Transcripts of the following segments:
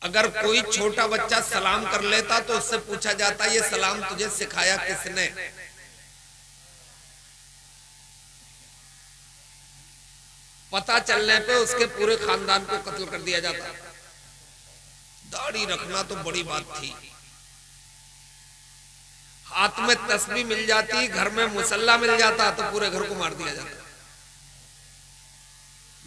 अगर कोई छोटा बच्चा सलाम कर लेता तो उससे पूछा जाता ये सलाम तुझे सिखाया किसने? पता चलने पे उसके पूरे खानदान को कत्ल कर दिया जाता। दाढ़ी रखना तो बड़ी बात थी, हाथ में तस्बीह मिल जाती, घर में मुसल्ला मिल जाता तो पूरे घर को मार दिया जाता।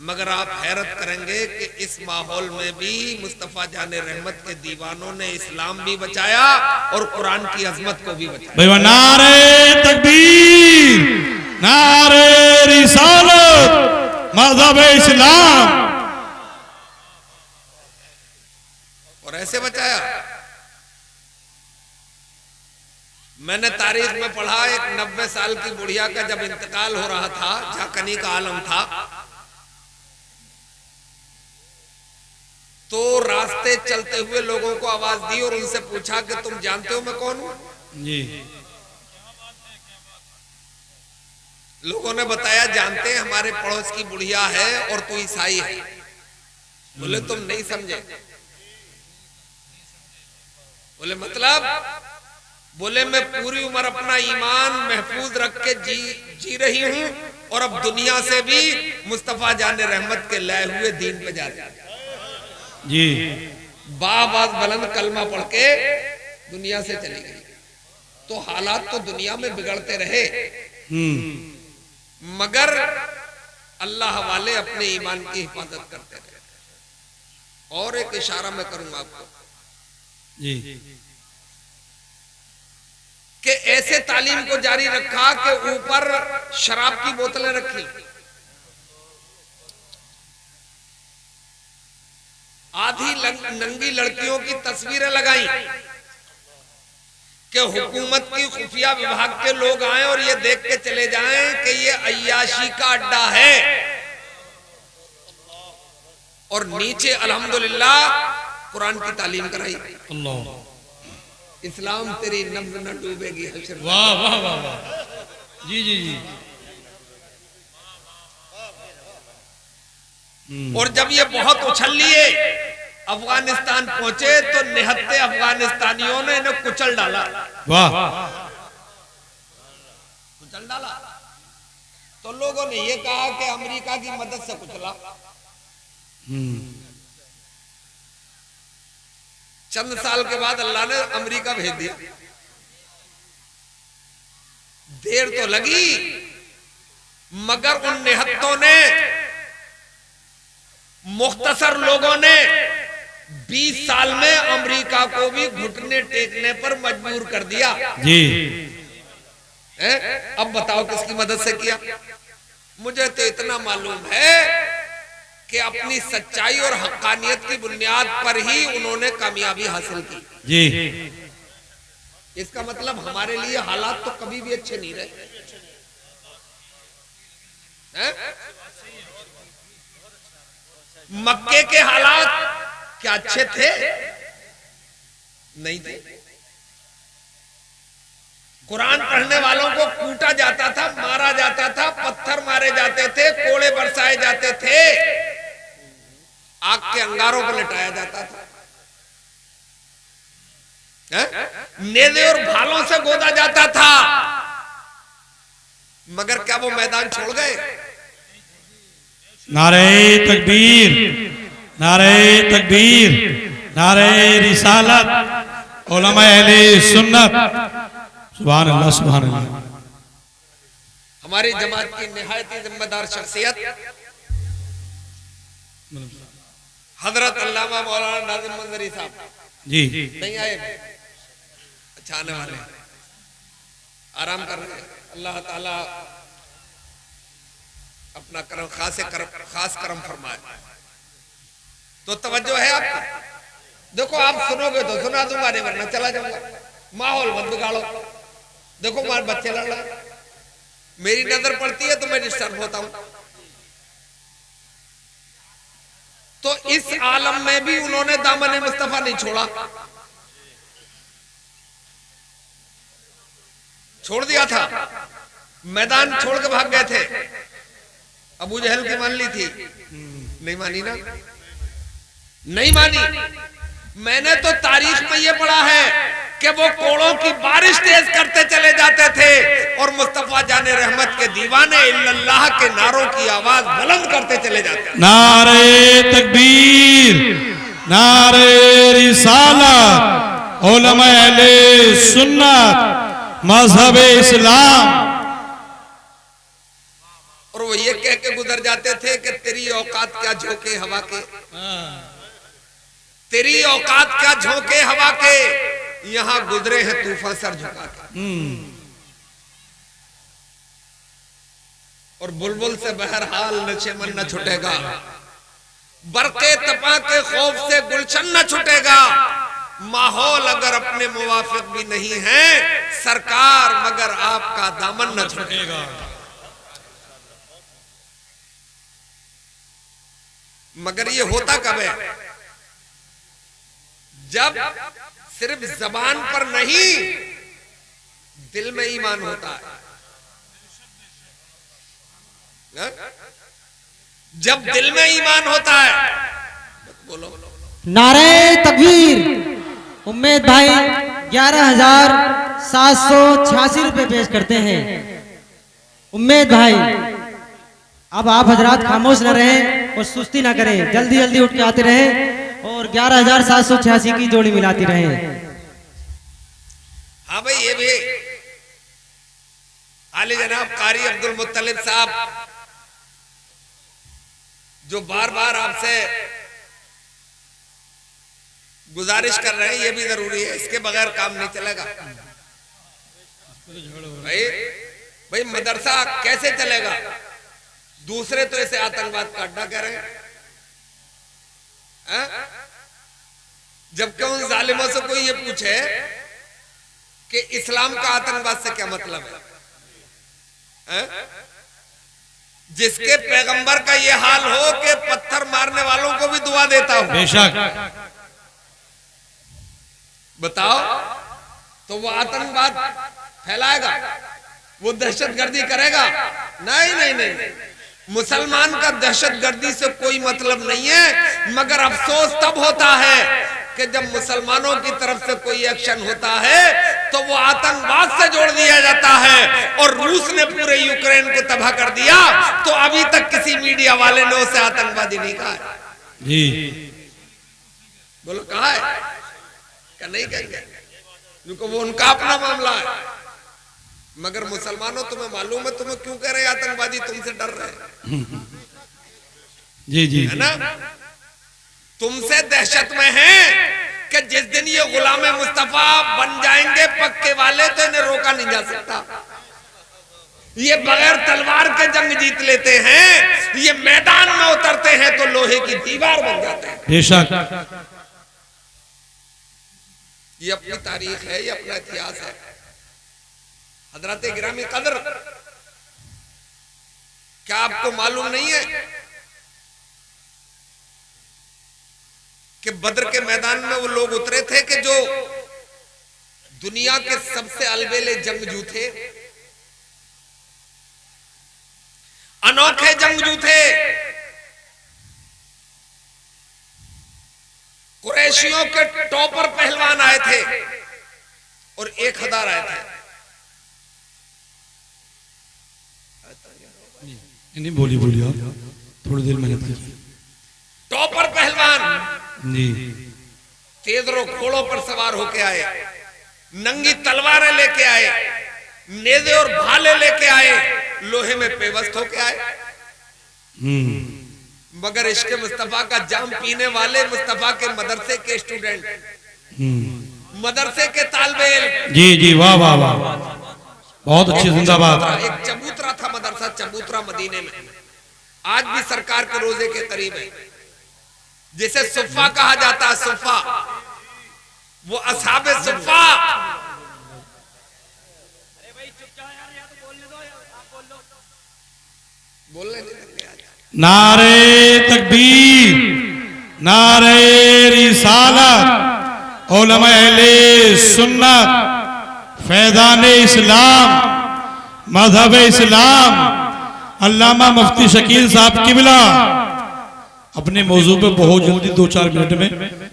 मगर आप हैरत करेंगे कि इस माहौल में भी मुस्तफा जाने रहमत के दीवानों ने इस्लाम भी बचाया और कुरान की अजमत को भी बचाया। नारे तकबीर, नारे रिसालत, मज़हब इस्लाम। और ऐसे बचाया। मैंने तारीख में पढ़ा, एक 90 साल की बुढ़िया का जब इंतकाल हो रहा था, झाकनी का आलम था, तो रास्ते चलते हुए लोगों को आवाज दी और उनसे पूछा कि तुम जानते हो मैं कौन हूं? जी। लोगों ने बताया जानते हैं, हमारे पड़ोस की बुढ़िया है और तू ईसाई है। बोले तुम नहीं समझे। बोले मतलब? बोले मैं पूरी उम्र अपना ईमान महफूज रख के जी रही हूं और अब दुनिया से भी मुस्तफा जाने रहमत के लाए हुए दीन पे जा रही हूं जी। बाबाज बुलंद कलमा पढ़ के दुनिया से चली गई। तो हालात तो दुनिया में बिगड़ते रहे, मगर अल्लाह वाले अपने ईमान की हिफाजत करते रहे। और एक इशारा मैं करूंगा आपको जी कि ऐसे तालीम को जारी रखा कि ऊपर शराब की बोतलें रखी, आधी नंगी लड़कियों की तस्वीरें लगाई कि हुकूमत की खुफिया विभाग के लोग आए और ये देख के चले जाएं कि ये अय्याशी का अड्डा है। और नीचे अल्हम्दुलिल्लाह कुरान की तालीम कराई। अल्लाह, इस्लाम तेरी नब्ज न डूबेगी। वाह वाह वाह वाह। जी जी जी। और जब ये बहुत उछल लिए, अफगानिस्तान पहुंचे तो निहत्ते अफगानिस्तानियों ने इन्हें कुचल डाला। वाह। कुचल डाला तो लोगों ने ये कहा कि अमेरिका की मदद से कुचला। चंद साल के बाद अल्लाह ने अमेरिका भेज दिया। देर तो लगी, मगर उन निहत्तों ने, मुख्तसर लोगों ने 20 साल में अमेरिका को भी घुटने टेकने पर मजबूर कर दिया। जी। अब बताओ किसकी मदद से किया? मुझे तो इतना मालूम है कि अपनी सच्चाई और हक्कानियत की बुनियाद पर ही उन्होंने कामयाबी हासिल की। जी। इसका मतलब हमारे लिए हालात तो कभी भी अच्छे नहीं रहे हैं? मक्के के हालात क्या अच्छे थे? नहीं थे। कुरान पढ़ने वालों को कूटा जाता था, मारा जाता था, पत्थर मारे जाते थे, कोड़े बरसाए जाते थे, आग के अंगारों पर लटाया जाता था, नेज़े और भालों से गोदा जाता था। मगर क्या वो मैदान छोड़ गए? नारे तकबीर, नारे तकबीर, नारे रिसालत, उलमा अहले सुन्नत। सुभान अल्लाह, सुभान अल्लाह। हमारी जमात की निहायत ही जिम्मेदार शख्सियत हजरत अल्लामा मौलाना नाज़िम मंजरी साहब जी। नहीं आए? अच्छा, आने वाले, आराम कर रहे हैं। अल्लाह ताला अपना करम, खास करम फरमाए। तो तवज्जो है आपकी? देखो, आप सुनोगे तो सुना दूंगा, नहीं वरना चला जाऊंगा। माहौल मत बिगाड़ो। देखो हमारे बच्चे लड़ रहे, मेरी नजर पड़ती है तो मैं डिस्टर्ब होता हूं। तो इस आलम में भी उन्होंने दामन मुस्तफा नहीं छोड़ा, छोड़ दिया था। मैदान छोड़ के भाग गए थे। अबू जहल की मान ली थी, नहीं मानी ना, नहीं मानी। मैंने तो तारीख में ये पढ़ा है कि वो कोड़ों की बारिश तेज करते चले जाते थे और मुस्तफा जाने रहमत के दीवाने इल्लल्लाह के नारों की आवाज बुलंद करते चले जाते थे। नारे तकबीर, नारे रिसालत, उलमा अहले सुन्नत, मजहब इस्लाम। और वो ये कह के गुजर जाते थे कि तेरी औकात क्या झोंके हवा के, तेरी औकात क्या झोंके हवा के, यहां गुजरे हैं तूफान सर झुका के। और बुलबुल से बहरहाल नशेमन न छुटेगा, बरके तपा के खौफ से गुलशन न छुटेगा। माहौल अगर अपने मुवाफिक भी नहीं है सरकार, मगर आपका दामन न छुटेगा। मगर ये होता कब है? जब सिर्फ जबान पर नहीं दिल में ईमान होता है। जब दिल में ईमान होता है, बोलो नारे तकबीर। उम्मेद भाई 11,786 रुपए पेश करते हैं। उम्मेद भाई अब आप हजरात खामोश न रहें और सुस्ती ना करें, जल्दी जल्दी उठ के आते रहें और 11,786 की जोड़ी मिलाती रहें। हाँ भाई, ये भी आले जनाब कारी अब्दुल मुत्तलिब साहब जो बार बार आपसे गुजारिश कर रहे हैं, ये भी जरूरी है, इसके बगैर काम नहीं चलेगा। भाई मदरसा कैसे चलेगा? दूसरे तो इसे आतंकवाद का अड्डा कह रहे हैं, जबकि उन जालिमों से कोई ये पूछे कि इस्लाम का आतंकवाद से क्या मतलब है? जिसके पैगंबर का ये हाल हो कि पत्थर मारने वालों को भी दुआ देता हो, बेशक, बताओ तो वो आतंकवाद फैलाएगा, वो दहशतगर्दी करेगा? नहीं नहीं नहीं, मुसलमान का दहशतगर्दी से कोई मतलब नहीं है। मगर अफसोस तब होता है कि जब मुसलमानों की तरफ से कोई एक्शन होता है तो वो आतंकवाद से जोड़ दिया जाता है। और रूस ने पूरे यूक्रेन को तबाह कर दिया तो अभी तक किसी मीडिया वाले ने उसे आतंकवादी नहीं कहा है। जी बोलो कहा है? क्या नहीं कहेंगे, क्योंकि वो उनका अपना मामला है। मगर मुसलमानों, तुम्हें मालूम है तुम्हें क्यों कह रहे हैं आतंकवादी? तुमसे डर रहे हैं, जी जी, है ना? तुमसे दहशत में है कि जिस दिन ये गुलाम मुस्तफा बन जाएंगे पक्के वाले तो इन्हें रोका नहीं जा सकता। ये बगैर तलवार के जंग जीत लेते हैं, ये मैदान में उतरते हैं तो लोहे की दीवार बन जाते हैं। बेशक, ये अपनी तारीख है, ये अपना इतिहास है। हजरत गिरामी कदर, क्या आपको मालूम नहीं है कि बद्र के मैदान में वो लोग उतरे थे कि जो दुनिया के सबसे अलबेले जंगजू थे, अनोखे जंगजू थे। कुरैशियों के टॉपर पहलवान आए थे और 1000 आए थे। नहीं बोली बोलिए आप, थोड़ी देर मेहनत कीजिए। टॉपर पहलवान जी, तेजरो घोड़ों पर सवार होके आए, नंगी तलवारें लेके आए, नेज़े और भाले लेके आए, लोहे में पेवस्त होके आए। मगर इश्क मुस्तफा का जाम पीने वाले मुस्तफा के मदरसे के स्टूडेंट, मदरसे के तालिबे इल्म, जी जी, वाह वाह वाह, बहुत अच्छी, जिंदाबाद। एक चबूतरा था मदरसा चबूतरा मदीने में, आज भी सरकार के रोजे के करीब है, जिसे सुफ़ा कहा जाता है। सुफ़ा, वो असहाबे सुफ़ा, बोलने नहीं देंगे आज। नारे तकबीर, नारे रिसालत, उलमा अहले सुन्नत, फैज़ान इस्लाम, मजहब इस्लाम, अल्लामा मुफ्ती शकील साहब किबला अपने मौजू पे बहुत जल्दी 2-4 मिनट में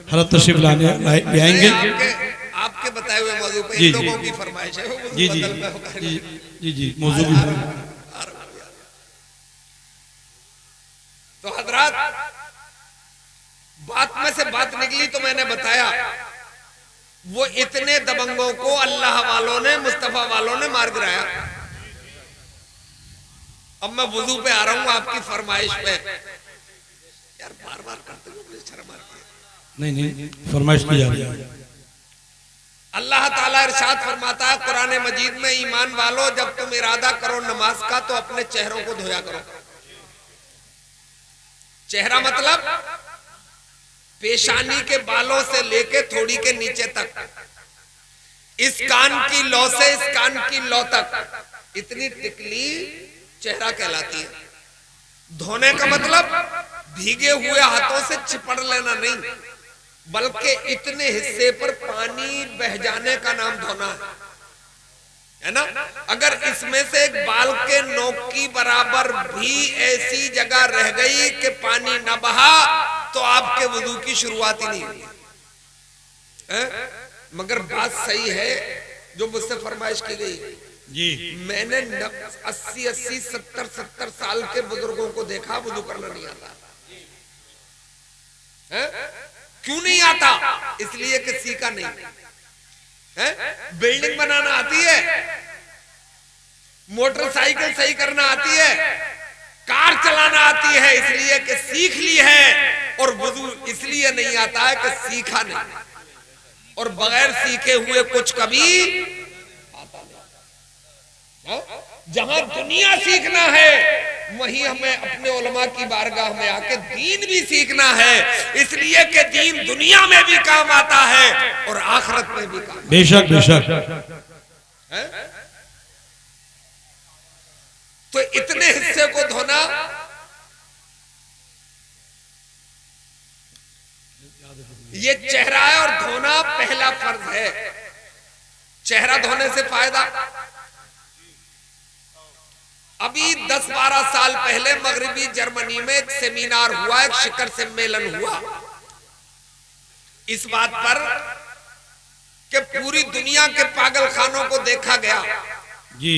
हजरत तशरीफ लाने ले आएंगे। आपके बताए हुए मौजू पे जी, इन लोगों जी। की फरमाइश है, वो जी जी बदल में होगा। जी जी जी मौजू भी तो हजरात, बात में से बात निकली तो मैंने बताया वो इतने दबंगों को अल्लाह वालों ने, मुस्तफा वालों ने मार गिराया। अब मैं वुजू पे आ रहा हूं आपकी फरमाइश पे। यार बार बार करते हो, मुझे शर्म आती है। नहीं फरमाइश की जा रही है। अल्लाह ताला इरशाद फरमाता है कुरान मजीद में, ईमान वालों जब तुम इरादा करो नमाज का तो अपने चेहरों को धोया करो। चेहरा मतलब पेशानी के बालों से लेके थोड़ी के नीचे तक, इस कान की लौ से इस कान की लौ तक, इतनी टिकली चेहरा कहलाती है। धोने का मतलब भीगे हुए हाथों से चिपड़ लेना नहीं, बल्कि इतने हिस्से पर पानी बह जाने का नाम धोना है ना। अगर इसमें से एक बाल के नोक की बराबर भी ऐसी जगह रह गई कि पानी न बहा तो आपके वुजू की शुरुआत ही नहीं हुई। मगर बात सही है जो मुझसे फरमाइश की गई जी। मैंने 80-80, 70-70 साल के बुजुर्गों को देखा वुजू करना नहीं आता है। क्यों नहीं आता? इसलिए कि सीखा नहीं है। बिल्डिंग बनाना आती है, मोटरसाइकिल सही करना आती है, कार चलाना आती है, इसलिए कि सीख ली है। और वुजू इसलिए नहीं आता है कि सीखा नहीं, और बगैर सीखे हुए कुछ कभी आता नहीं। जहां दुनिया सीखना है वहीं हमें अपने उलमा की बारगाह में आके दीन भी सीखना है, इसलिए कि दीन दुनिया में भी काम आता है और आखिरत में भी काम। बेशक बेशक। तो इतने हिस्से को धोना, ये चेहरा है और धोना पहला फर्ज है। चेहरा धोने से फायदा, अभी 10-12 साल पहले मगरबी जर्मनी में एक सेमिनार हुआ, एक शिखर सम्मेलन हुआ इस बात पर कि पूरी दुनिया के पागल खानों को देखा गया जी।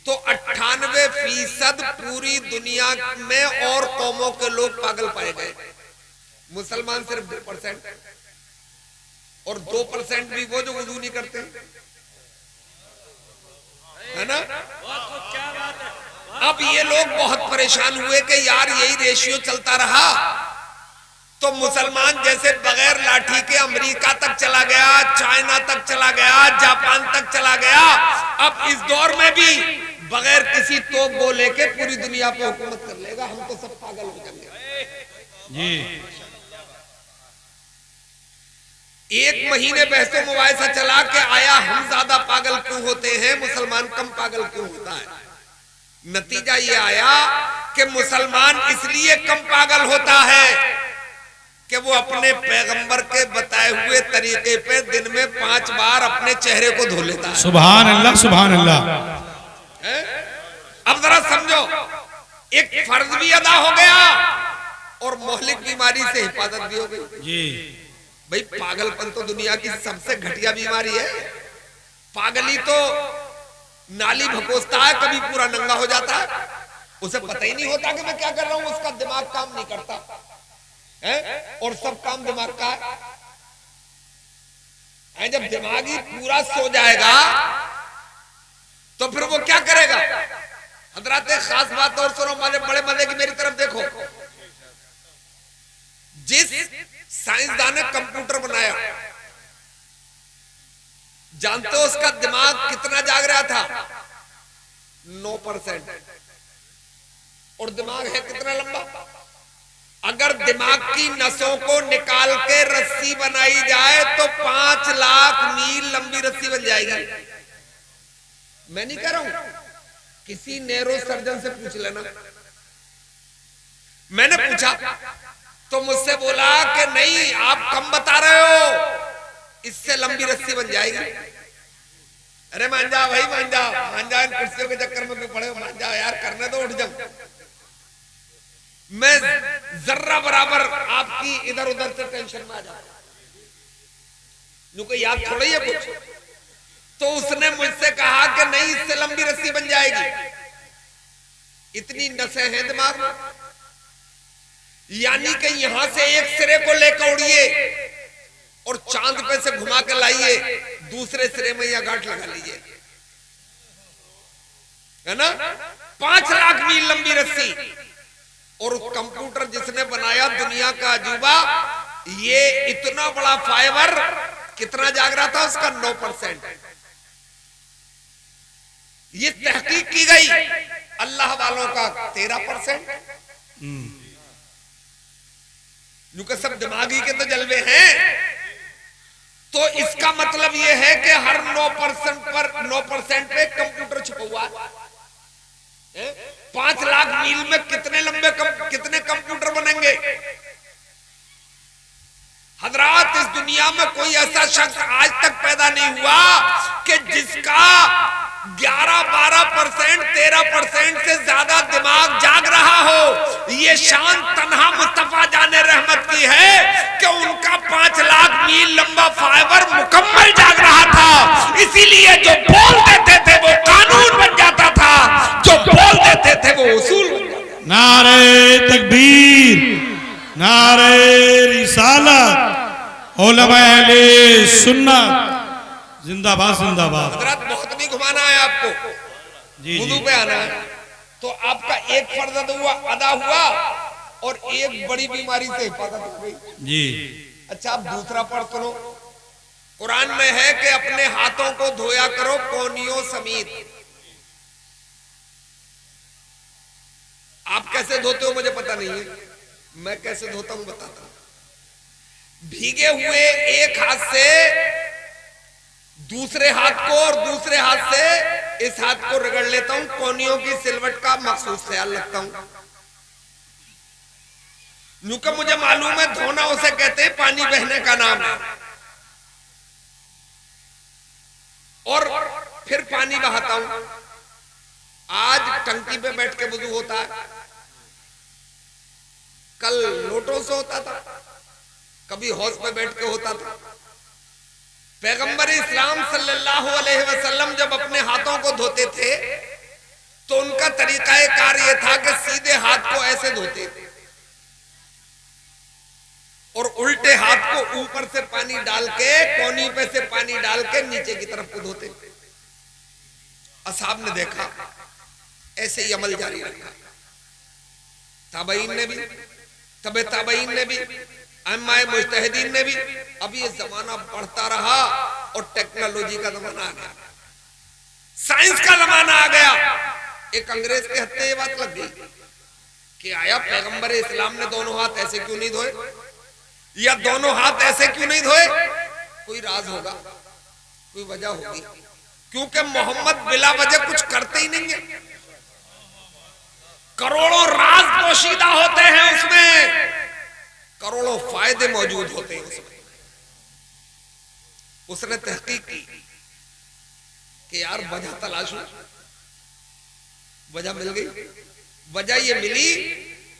तो 98% पूरी दुनिया में और कौमों के लोग पागल पाए गए। मुसलमान सिर्फ 2% और 2% भी वो जो वुजू नहीं करते, है ना। अब ये लोग बहुत परेशान हुए कि यार यही रेशियो चलता रहा तो मुसलमान जैसे बगैर लाठी के अमेरिका तक चला गया, चाइना तक चला गया, जापान तक चला गया, अब इस दौर में भी बगैर किसी तोप गोले के पूरी दुनिया पे हुकूमत कर लेगा। हम तो सब पागल हो जाएंगे जी। एक महीने बहसो मुबाहिसा चला के आया हम ज्यादा पागल क्यों होते हैं, मुसलमान कम पागल क्यों होता है। नतीजा ये आया कि मुसलमान इसलिए कम पागल होता है कि वो अपने पैगंबर के बताए हुए तरीके पे दिन में 5 बार अपने चेहरे को धो लेता है। सुभान अल्लाह सुभान अल्लाह। अब जरा समझो, एक फर्ज भी अदा हो गया और मोहलिक बीमारी से हिफाजत भी हो गई जी। भाई पागलपन तो दुनिया की सबसे घटिया बीमारी है। पागली तो नाली भकोसता है, कभी पूरा नंगा हो जाता है, उसे पता ही नहीं होता कि मैं क्या कर रहा हूं, उसका दिमाग काम नहीं करता है और सब काम दिमाग का है। जब दिमाग ही पूरा सो जाएगा तो फिर वो क्या करेगा। हजरात खास बात और सुनो, बड़े मजे की मेरी तरफ देखो। जिस साइंसदान ने कंप्यूटर बनाया, जानते हो उसका दिमाग कितना जाग रहा था? 9%। और दिमाग है कितना लंबा? अगर दिमाग की नसों को निकाल के रस्सी बनाई जाए तो 5 लाख मील लंबी रस्सी बन जाएगी। मैं नहीं कह रहा हूं, किसी नेरो सर्जन से पूछ लेना। मैंने पूछा तो मुझसे बोला कि नहीं आप कम बता रहे हो, इससे लंबी रस्सी बन जाएगी। अरे मान जाओ भाई, मान जाओ इन कुर्सियों के चक्कर में क्यों पड़े हो, मान जाओ यार, करने दो, उठ जाओ। मैं जर्रा बराबर आपकी इधर उधर से टेंशन में आ जाता, कोई याद थोड़ा ही है कुछ। तो उसने मुझसे कहा कि नहीं, इससे लंबी रस्सी बन जाएगी, इतनी नसें हैं दिमाग में, यानी कि यहां से एक सिरे को लेकर उड़िए और चांद पे से घुमा के लाइए, दूसरे सिरे में यह गांठ लगा लीजिए, है ना। 5 लाख मील लंबी रस्सी। और कंप्यूटर जिसने बनाया, दुनिया का अजूबा, ये इतना बड़ा फाइबर कितना जाग रहा था उसका? 9%। ये तहकीक की गई, अल्लाह वालों का 13%। क्योंकि सब दिमागी के तो जलवे हैं। तो इसका मतलब यह है कि हर 9% पे कंप्यूटर छुपा हुआ है। 5 लाख मील में कितने कंप्यूटर बनेंगे? हजरात, इस दुनिया में कोई ऐसा शख्स आज तक पैदा नहीं हुआ कि जिसका 11-12%, 13% से ज्यादा दिमाग जाग रहा हो। ये शान तन्हा मुस्तफा जाने रहमत की है कि उनका 5 लाख मील लंबा फाइबर मुकम्मल जाग रहा था। इसीलिए जो बोल देते थे वो कानून बन जाता था, जो बोल देते थे वो उसूल बन जाता था। नारे तकबीर, नारे रिसालत, उलमा अहले सुन्नत जिंदाबाद जिंदाबाद। हजरत बहुत नहीं घुमाना है आपको, जी वुदू जी पे आना है। तो आपका एक फर्ज अदा हुआ और एक बड़ी बीमारी से हिफाजत हो गई जी। अच्छा, आप दूसरा पढ़ सुनो। कुरान में है कि अपने हाथों को धोया करो कोनियों समेत। आप कैसे धोते हो मुझे पता नहीं है, मैं कैसे धोता हूं बताता हूं। भीगे हुए एक हाथ से दूसरे हाथ को और दूसरे हाथ से इस हाथ को रगड़ लेता हूं, कोनियों की सिलवट का मखसूस ख्याल रखता हूं। क्योंकि मुझे मालूम है धोना उसे कहते हैं पानी बहने का नाम है। और फिर पानी बहाता हूं। आज टंकी पे बैठ के वुज़ू होता है, कल लोटों से होता था, कभी हौज पे बैठ के होता था। पैगंबर इस्लाम सल्लल्लाहु अलैहि वसल्लम जब अपने हाथों को धोते थे तो उनका तरीकाए कार ये था कि सीधे हाथ को ऐसे धोते थे और उल्टे हाथ को ऊपर से पानी डाल के, कोनी पे से पानी डाल के नीचे की तरफ को धोते थे। असहाब ने देखा, ऐसे ही अमल जारी रखा। ताबईन ने भी, तबे ताबईन ने भी, अम्माए मुज्तहिदीन ने भी। अब ये जमाना बढ़ता रहा और टेक्नोलॉजी का जमाना आ गया, साइंस का जमाना आ गया। एक अंग्रेज के हत्थे ये बात लग गई कि आया पैगंबर इस्लाम ने दोनों हाथ ऐसे क्यों नहीं धोए, या दोनों हाथ ऐसे क्यों नहीं धोए? कोई राज होगा, कोई वजह होगी, क्योंकि मोहम्मद बिला वजह कुछ करते ही नहीं है। करोड़ों राज पोशीदा होते हैं उसमें, करोड़ों फायदे मौजूद होते हैं उसमें। उसने तहकीक की कि यार वजह तलाशूं, वजह मिल गई। वजह ये मिली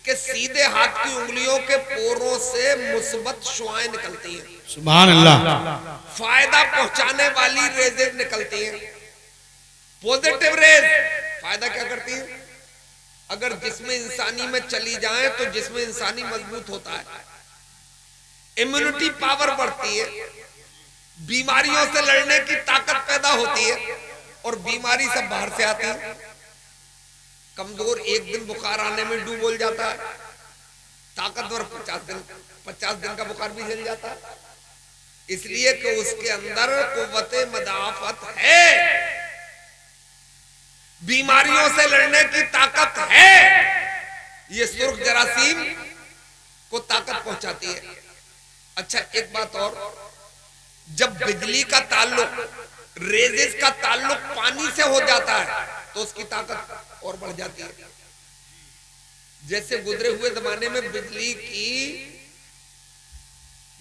कि सीधे हाथ की उंगलियों के पोरों से मुस्बत शुआएं निकलती हैं, सुभान अल्लाह। फायदा पहुंचाने वाली रेजेज निकलती हैं, पॉजिटिव रेज। फायदा क्या करती है? अगर जिस्म इंसानी में चली जाए तो जिस्म इंसानी मजबूत होता है, इम्यूनिटी पावर बढ़ती है, बीमारियों से लड़ने की ताकत पैदा होती है। और बीमारी सब बाहर से आती है। कमजोर एक दिन बुखार आने में डूब बोल जाता है, ताकतवर 50 दिन का बुखार भी झेल जाता है, इसलिए कि उसके अंदर कुव्वते मदाफत है, बीमारियों से लड़ने की ताकत है। ये सुर्ख जरासीम को ताकत पहुंचाती है। अच्छा, एक बात और, जब बिजली का ताल्लुक, रेजिस का ताल्लुक पानी से हो जाता है तो उसकी ताकत और बढ़ जाती है। जैसे गुजरे हुए जमाने में बिजली की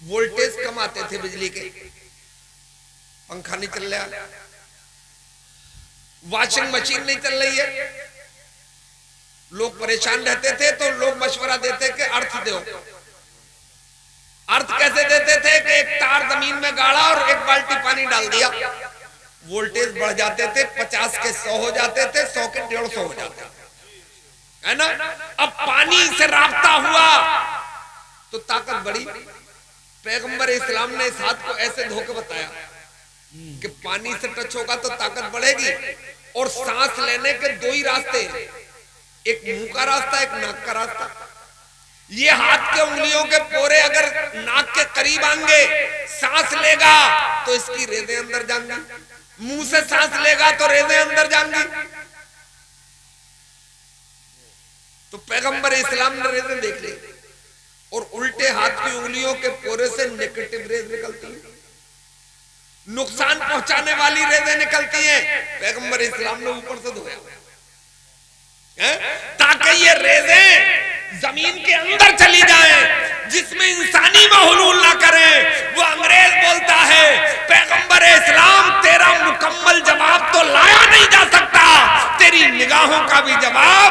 वोल्टेज कम आते थे, बिजली के, पंखा नहीं चल रहा, वॉशिंग मशीन नहीं चल रही है, लोग परेशान रहते थे तो लोग मशवरा देते कि अर्थ दो। अर्थ कैसे देते थे कि एक तार जमीन में गाड़ा और एक बाल्टी पानी डाल दिया, वोल्टेज बढ़ जाते थे, 50 के 100 हो जाते थे, 100 के 150 हो जाते थे, है ना। अब पानी से राब्ता हुआ तो ताकत बढ़ी। पैगंबर इस्लाम ने इस हाथ को ऐसे धोके बताया कि पानी से टच होगा तो ताकत बढ़ेगी। और सांस लेने के दो ही रास्ते, एक मुंह का रास्ता, एक नाक का रास्ता। ये हाथ के उंगलियों के पोरे अगर नाक के करीब आएंगे, सांस लेगा तो इसकी रेजें अंदर जाएंगी, मुंह से सांस लेगा तो रेजें अंदर जाएंगी। तो पैगंबर इस्लाम ने रेजें देख ली और उल्टे हाथ की उंगलियों के पोरे से नेगेटिव रेज निकलती है, नुकसान पहुंचाने वाली रेजें निकलती हैं। पैगंबर इस्लाम ने ऊपर से धोया ताकि ये रेजें जमीन के अंदर चली जाएं, जिसमें इंसानी में हुलूल ना करें। वो अंग्रेज बोलता है पैगंबर इस्लाम तेरा मुकम्मल जवाब तो लाया नहीं जा सकता, तेरी निगाहों का भी जवाब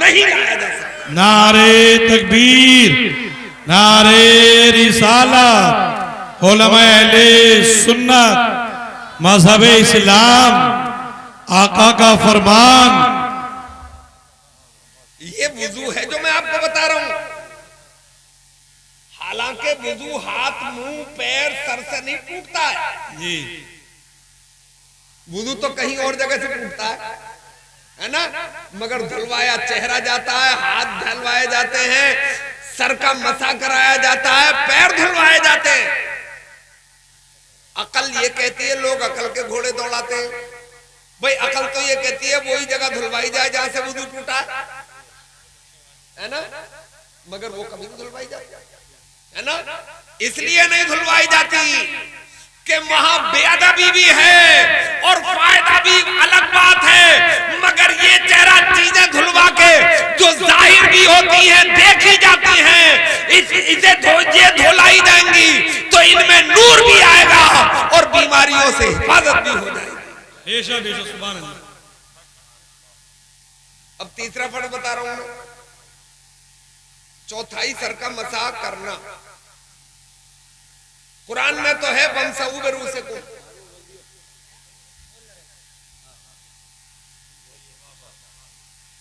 नहीं लाया जा सकता। नारे तकबीर, नारे रिसालत, उलमा अहले सुन्नत, मजहब इस्लाम, आका का फरमान। ये वुजू है जो मैं आपको बता रहा हूं। हालांकि वुजू हाथ, मुंह, पैर, सर से नहीं टूटता है जी। वुजू तो कहीं और जगह से टूटता है ना। मगर धुलवाया चेहरा जाता है, हाथ धुलवाए जाते हैं, सर का मसा कराया जाता है, पैर धुलवाए जाते हैं। अकल ये कहती है, लोग अकल के घोड़े दौड़ाते हैं। भाई अकल तो ये कहती है वही जगह धुलवाई जाए जहां से वुजू टूटा है ना, मगर वो कभी नहीं धुलवाई जाती है ना। इसलिए नहीं धुलवाई जाती कि वहां बेअदबी भी है और फायदा भी अलग बात है। मगर ये चेहरा चीजें धुलवा के जो जाहिर भी होती हैं, देखी जाती हैं, इसे ये धुलाई जाएंगी तो इनमें नूर भी आएगा और बीमारियों से हिफाजत भी हो जाएगी। बेशक बेशक, सुभान अल्लाह। अब तीसरा फर्ज बता रहा हूं, चौथाई सर का मसाह करना। कुरान में तो है वमसऊ बिरूसिकुम,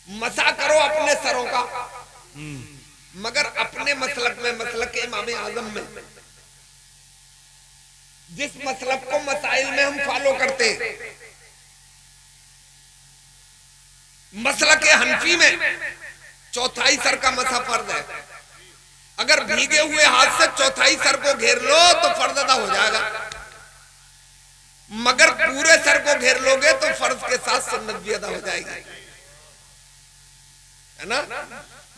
मसा करो अपने सरों का। मगर अपने मसलक में, मसलक के इमाम आजम में, जिस मसलक को मसाइल में हम फॉलो करते हैं, मसलक हनफी में चौथाई सर का मसा फर्ज है। अगर भीगे हुए हाथ से चौथाई सर को घेर लो तो फर्ज अदा हो जाएगा, मगर पूरे सर को घेर लोगे तो फर्ज के साथ सुन्नत भी अदा हो जाएगी, है ना।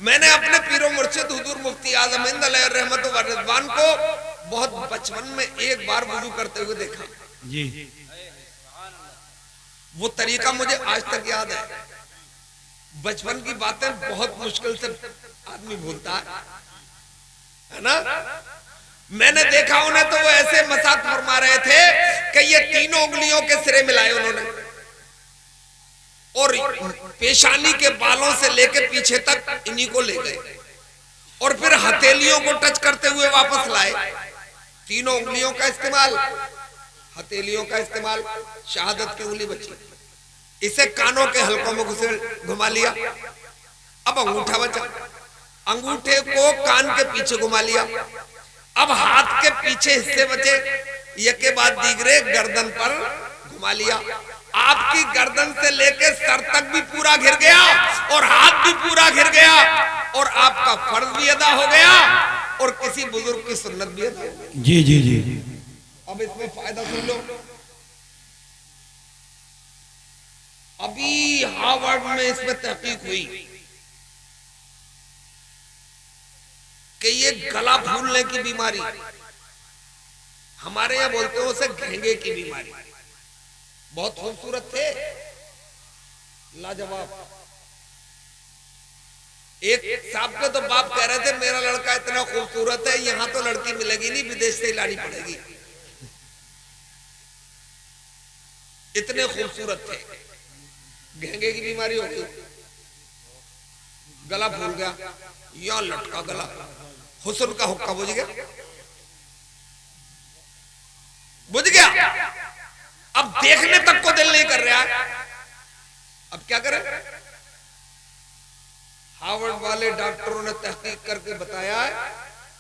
मैंने अपने पीरो मुर्शिद हुजूर मुफ्ती आजम हिंद अलैहि रहमत व रिज़वान को बहुत बचपन में एक बार वुजू करते हुए देखा जी। वो तरीका मुझे आज तक याद है। बचपन की बातें बहुत मुश्किल से आदमी भूलता है ना। मैंने देखा उन्हें तो वो ऐसे मसाक फरमा रहे थे कि ये तीनों उंगलियों के सिरे मिलाए उन्होंने और पेशानी के बालों से लेके पीछे तक इन्हीं को ले गए और फिर हथेलियों को टच करते हुए वापस लाए। तीनों उंगलियों का इस्तेमाल, हथेलियों का इस्तेमाल, शहादत की उंगली बची, इसे कानों के हलकों में घुमा लिया। अब अंगूठा बचा, अंगूठे को कान के पीछे घुमा लिया। अब हाथ के पीछे हिस्से बचे, एक के बाद दीगरे गर्दन पर घुमा लिया। आपकी गर्दन से लेकर सर तक भी पूरा घिर गया और हाथ भी पूरा घिर गया और आपका फर्ज भी अदा हो गया और किसी बुजुर्ग की सुन्नत भी अदा हो गई। जी जी जी। अब इसमें फायदा सुन लो। अभी हार्वर्ड में इसमें तहकीक हुई कि ये गला फूलने की बीमारी, हमारे यहां बोलते हैं उसे घेंगे की बीमारी, बहुत खूबसूरत थे, लाजवाब। एक साहब के तो बाप कह रहे थे मेरा लड़का इतना खूबसूरत है, यहां तो लड़की मिलेगी नहीं, विदेश से ही लानी पड़ेगी, इतने खूबसूरत थे। घेंगे की बीमारी हो गई। गला फूल गया, यहाँ लटका गला, हुस्न का हुक्का बुझ गया, बुझ गया। अब देखने तक को दिल नहीं कर रहा है, अब क्या करें? हार्वर्ड वाले डॉक्टरों ने तहकीक करके बताया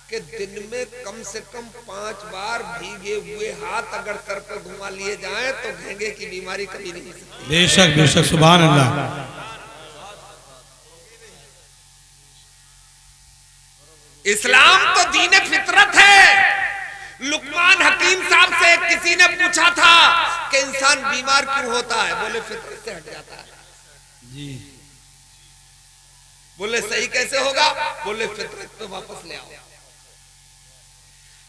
कि दिन में कम से कम 5 बार भीगे हुए हाथ अगर सर पर घुमा लिए जाएं तो घेंगे की बीमारी कभी नहीं हो सकती। बेशक बेशक, सुभान अल्लाह। इस्लाम तो दीन फितरत है। लुकमान हकीम साहब से किसी ने पूछा था कि इंसान बीमार क्यों होता है? बोले फितरत से हट जाता है। जी। बोले सही कैसे होगा? बोले फितरत पे वापस ले आओ।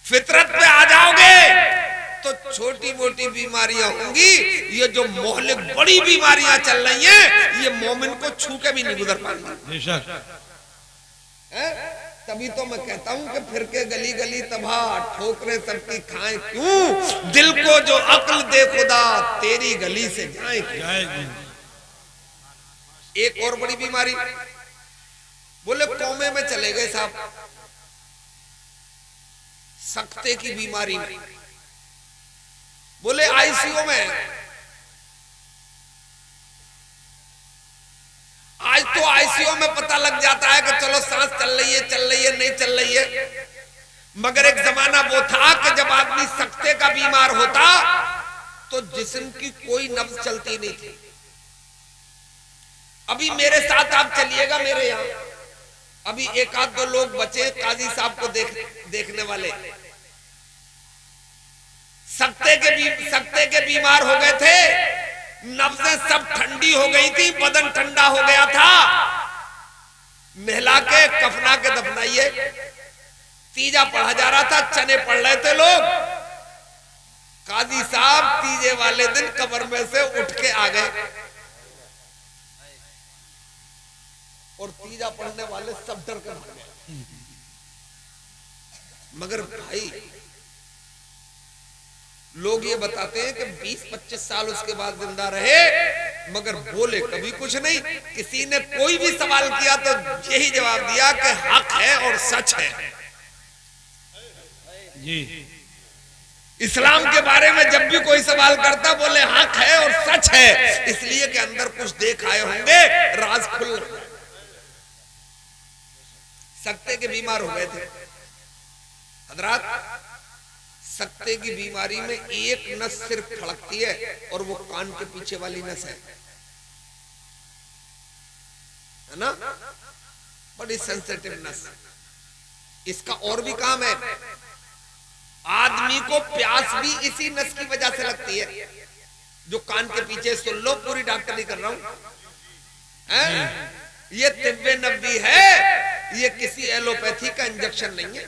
फितरत पे आ जाओगे तो छोटी मोटी बीमारियां होंगी, ये जो मोहलिक बड़ी बीमारियां चल रही हैं ये मोमिन को छू के भी नहीं गुजर पाएंगी। बेशक। तभी तो मैं कहता हूं कि फिर के गली गली तबाह, ठोकरें सबकी खाएं क्यों? दिल को जो अक्ल दे खुदा तेरी गली से जाए क्यों? एक और बड़ी बीमारी, बोले कौमे में चले गए साहब, सकते की बीमारी में, बोले आईसीयू में। आज तो आईसीयू में पता लग जाता है कि चलो सांस चल रही है नहीं चल रही है, मगर एक जमाना वो था कि जब आदमी सकते का बीमार होता तो जिस्म की कोई नब्ज चलती नहीं थी। अभी मेरे साथ आप चलिएगा मेरे यहाँ, अभी एक आध दो लोग बचे काजी साहब को देखने वाले, सकते के बीमार हो गए थे, नब्जें सब ठंडी हो गई थी, बदन ठंडा हो गया था, नहला के कफना के दफनाइए। तीजा पढ़ा जा रहा था, चने पढ़ रहे थे लोग, काजी साहब तीजे वाले दिन कब्र में से उठ के आ गए और तीजा पढ़ने वाले सब डर कर भाग गए। मगर भाई लोग ये बताते हैं कि 20-25 साल उसके बाद जिंदा रहे, मगर बोले कभी कुछ नहीं। किसी ने कोई भी सवाल किया तो यही जवाब दिया कि हक है और सच है। जी। इस्लाम के बारे में जब भी कोई सवाल करता बोले हक है और सच है, इसलिए कि अंदर कुछ देख आए होंगे, राज खुल। सकते के बीमार हो गए थे हजरात। सकते की बीमारी में एक नस सिर्फ फड़कती है और वो कान के पीछे वाली नस है ना, बड़ी सेंसिटिव नस। इसका और भी काम है, आदमी को प्यास भी इसी नस की वजह से लगती है जो कान के पीछे। सुन लो, पूरी डॉक्टर नहीं कर रहा हूं, ये तिब्बे नबी है, ये किसी एलोपैथी का इंजेक्शन नहीं है,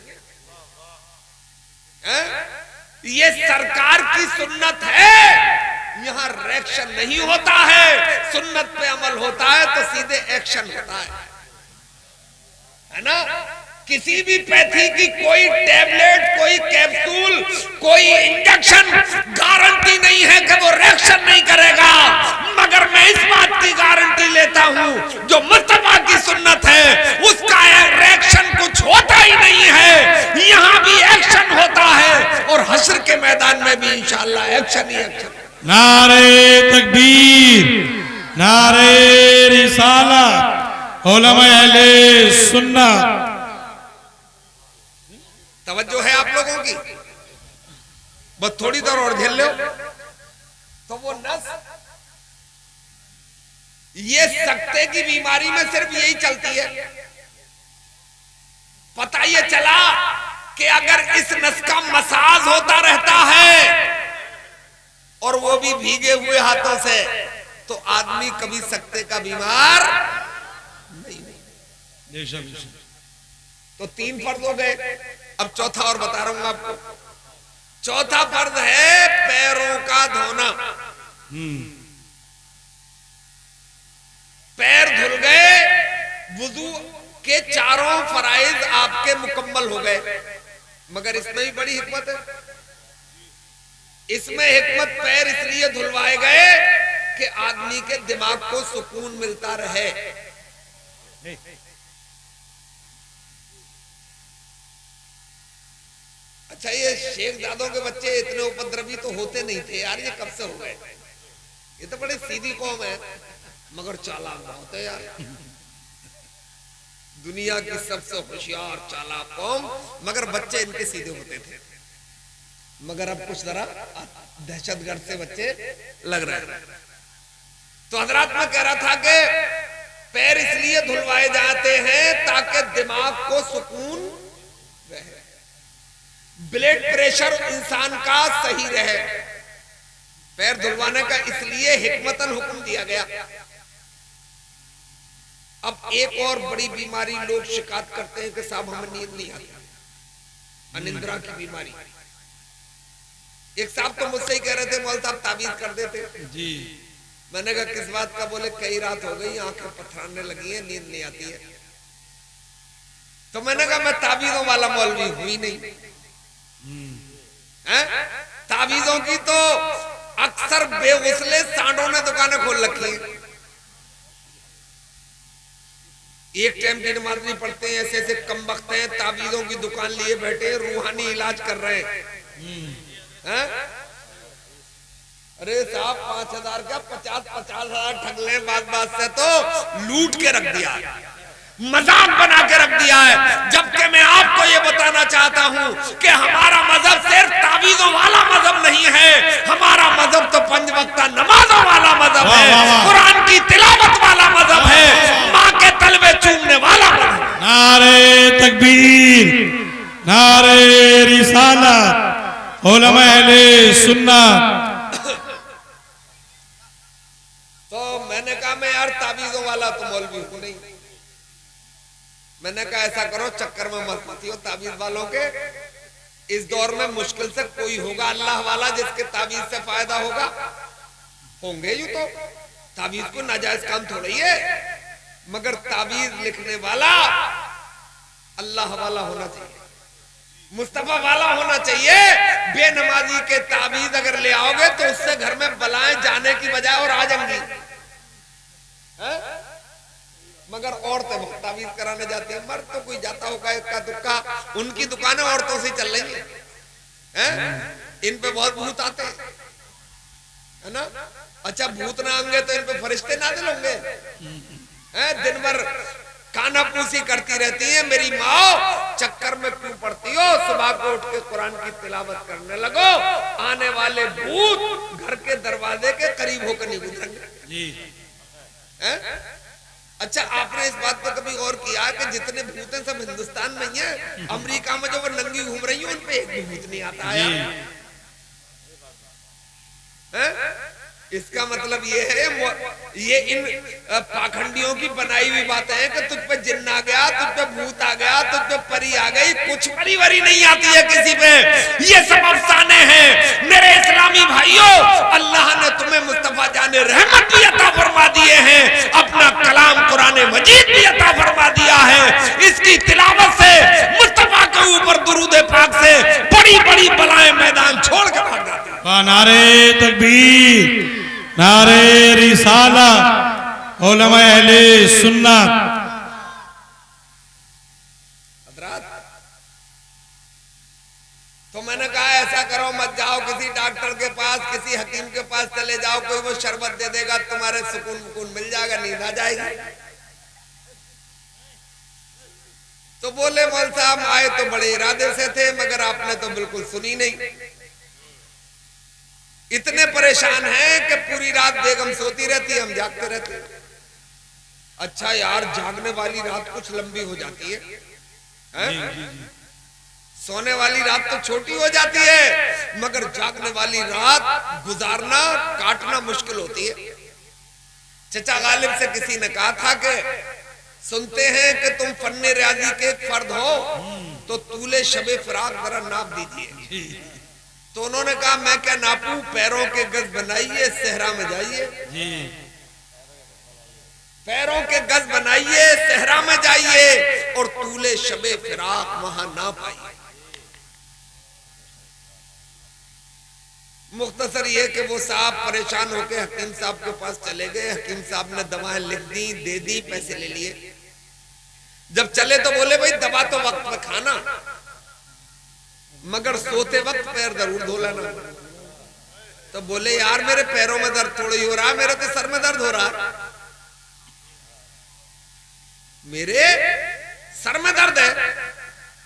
ये सरकार की सुन्नत है। यहां रिएक्शन नहीं होता है, सुन्नत पे अमल होता है तो सीधे एक्शन होता है ना। किसी भी पैथी की कोई टैबलेट, कोई कैप्सूल, कोई इंजेक्शन गारंटी नहीं है कि वो रिएक्शन नहीं करेगा, मगर मैं इस बात की गारंटी लेता हूं जो मुस्तफा की सुन्नत है उसका रिएक्शन कुछ होता ही नहीं है। यहां भी एक्शन होता है और हश्र के मैदान में भी इंशाअल्लाह एक्शन ही एक्शन। नारे तकबीर, नारे रिसालत, उलमा अहले सुन्नत। तवज्जो है आप लोगों की? बस थोड़ी देर और झेल लो तो वो नस, ये सकते की बीमारी में सिर्फ यही चलती है। पता ये चला कि अगर इस नस का मसाज होता रहता है और वो भी भीगे हुए हाथों से, तो आदमी कभी सकते का बीमार नहीं। तो 3 फर्ज हो गए, अब चौथा और बता रहा हूं आपको। चौथा फर्ज है पैरों का धोना। पैर धुल गए, वुजू के चारों फराइज आपके मुकम्मल हो गए, मगर इसमें भी बड़ी हिकमत है। इसमें हिकमत पैर इसलिए धुलवाए गए कि आदमी के दिमाग को सुकून मिलता रहे। अच्छा ये शेखजादों के बच्चे इतने उपद्रवी तो होते नहीं थे यार, ये कब से हो गए? ये तो बड़े सीधी कौम है मगर चालाक बहुत है यार। दुनिया की सबसे होशियार चालाक कौम, मगर बच्चे इनके सीधे होते थे। मगर अब कुछ जरा दहशतगर्द से बच्चे लग रहे हैं। तो हजरात में कह रहा था कि पैर इसलिए धुलवाए जाते हैं ताकि दिमाग को सुकून रहे, ब्लड प्रेशर इंसान का सही रहे। पैर धुलवाने का इसलिए हिकमतन हुक्म दिया गया। अब एक और बड़ी बीमारी लोग शिकायत करते हैं कि साहब हमें नींद नहीं आती, अनिद्रा की बीमारी। एक साहब तो मुझसे ही कह रहे थे मौलवी साहब ताबीज कर देते जी। मैंने कहा किस बात का? बोले कई रात हो गई, आंखें पथराने लगी है, नींद नहीं आती है। तो मैंने कहा मैं ताबीजों वाला मौलवी हूं ही नहीं है। ताबीजों की तो अक्सर बेगुसले सांडों ने दुकानें खोल रखी हैं। एक टाइम की नमाज नहीं पढ़ते हैं, ऐसे ऐसे कमबख्त हैं, ताबीजों की दुकान लिए बैठे, रूहानी इलाज कर रहे हैं। अरे साहब 5,000 का 50,000 ठग ले, बात से तो लूट के रख दिया, मजाक बना के रख दिया है। जबकि मैं आपको ये बताना चाहता हूं कि हमारा मजहब सिर्फ ताबीजों वाला मजहब नहीं है, हमारा मजहब तो 5 वक्त नमाजों वाला मजहब है, कुरान की तिलावत वाला मजहब है, माँ के तलवे चूमने वाला मजहब। नारे तकबीर, नारे रिसालत, उलमा अहले सुन्नत। तो मैंने कहा मैं यार ताबीजों वाला तो मौलवी हूं नहीं। मैंने कहा ऐसा करो, चक्कर में मत मतियो ताबीज वालों के। इस दौर में मुश्किल से कोई होगा अल्लाह वाला जिसके ताबीज से फायदा होगा, होंगे यूं तो। ताबीज को नाजायज काम थोड़ा ही है, मगर ताबीज लिखने वाला अल्लाह वाला होना चाहिए, मुस्तफा वाला होना चाहिए। बेनमाजी के ताबीज अगर ले आओगे तो उससे घर में बलाएं जाने की बजाय और आ जाएंगी। मगर औरतें बहुत ताबीज कराने जाती हैं, मर्द तो कोई जाता होगा इक्का दुक्का, उनकी दुकानें औरतों से चल रही हैं। इन पे बहुत भूत आते हैं, है ना? अच्छा भूत ना आएंगे तो इन पे फरिश्ते नाज़िल होंगे। दिन भर काना पूसी करती रहती है, मेरी माँ चक्कर में क्यों पड़ती हो? सुबह को उठ के कुरान की तिलावत करने लगो, आने वाले भूत घर के दरवाजे के करीब होकर नहीं गुजरेंगे। अच्छा आपने इस बात पर कभी गौर किया कि जितने भूत हैं सब हिंदुस्तान में ही हैं? अमेरिका में जो वो नंगी घूम रही है उन पे एक भी भूत नहीं आता है। इसका मतलब ये है, ये इन पाखंडियों की बनाई हुई बातें हैं कि तुझ पे जिन्न आ गया, तुझ पे भूत आ गया, तुझ पे परी आ गई, कुछ परी वरी नहीं आती है किसी पे। ये सब अफसाने हैं। मेरे इस्लामी भाइयों, अल्लाह ने तुम्हें मुस्तफा जाने रहमत भी अता फरमा दिए हैं, अपना कलाम कुरान मजीद भी अता फरमा दिया है। इसकी तिलावत से, मुस्तफा के ऊपर दुरूद पाक से बड़ी बड़ी बलाएं मैदान छोड़ के भाग जाती हैं। नारे तकबीर, नारे रिसालत, उलमा अहले सुन्नत। तो मैंने कहा ऐसा करो, मत जाओ किसी डॉक्टर के पास, किसी हकीम के पास चले जाओ, कोई वो शरबत दे देगा, तुम्हारे सुकून मिल जाएगा, नींद आ जाएगी। तो बोले मौलवी साहब आए तो बड़े इरादे से थे, मगर आपने तो बिल्कुल सुनी नहीं। इतने परेशान हैं कि पूरी रात बेगम सोती रहती है, हम जागते रहते हैं। अच्छा यार जागने वाली रात कुछ लंबी हो जाती है, सोने वाली रात तो छोटी हो जाती है, मगर जागने वाली रात गुजारना, काटना मुश्किल होती है। चचा गालिब से किसी ने कहा था कि सुनते हैं कि तुम फन्ने रियाजी के एक फर्द हो, तो तूले शबे फराक जरा नाप दीजिए। तो उन्होंने कहा मैं क्या नापूं, पैरों के गज बनाइए, सहरा में जाइए। पैरों के गज बनाइए, सहरा में जाइए, और तूले शबे फिराक वहां ना पाइए। मुख्तसर ये कि वो साहब परेशान होकर हकीम साहब के पास चले गए। हकीम साहब ने दवाएं लिख दी, दे दी, पैसे ले लिए। जब चले तो बोले भाई दवा तो वक्त पे खाना। मगर सोते वक्त पैर जरूर धो लेना। तो बोले यार मेरे पैरों में दर्द थोड़ी हो रहा, मेरे तो सर में दर्द हो रहा, मेरे सर में दर्द है।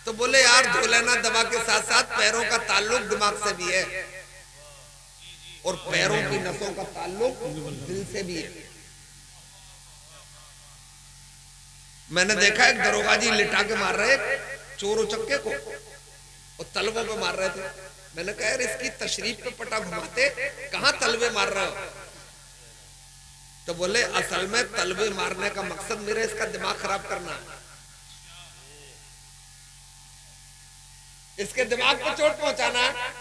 तो बोले यार धो लेना दवा के साथ साथ, पैरों का ताल्लुक दिमाग से भी है और पैरों की नसों का ताल्लुक दिल से भी है। मैंने देखा एक दरोगा जी लिटा के मार रहे चोर उचक्के को और तलवों पे मार रहे थे। मैंने कहा यार इसकी तशरीफ पे पटा घुमाते, कहां तलवे मार रहे हो? तो बोले असल में तलवे मारने का मकसद मेरा इसका दिमाग खराब करना है, इसके दिमाग को चोट पहुंचाना है।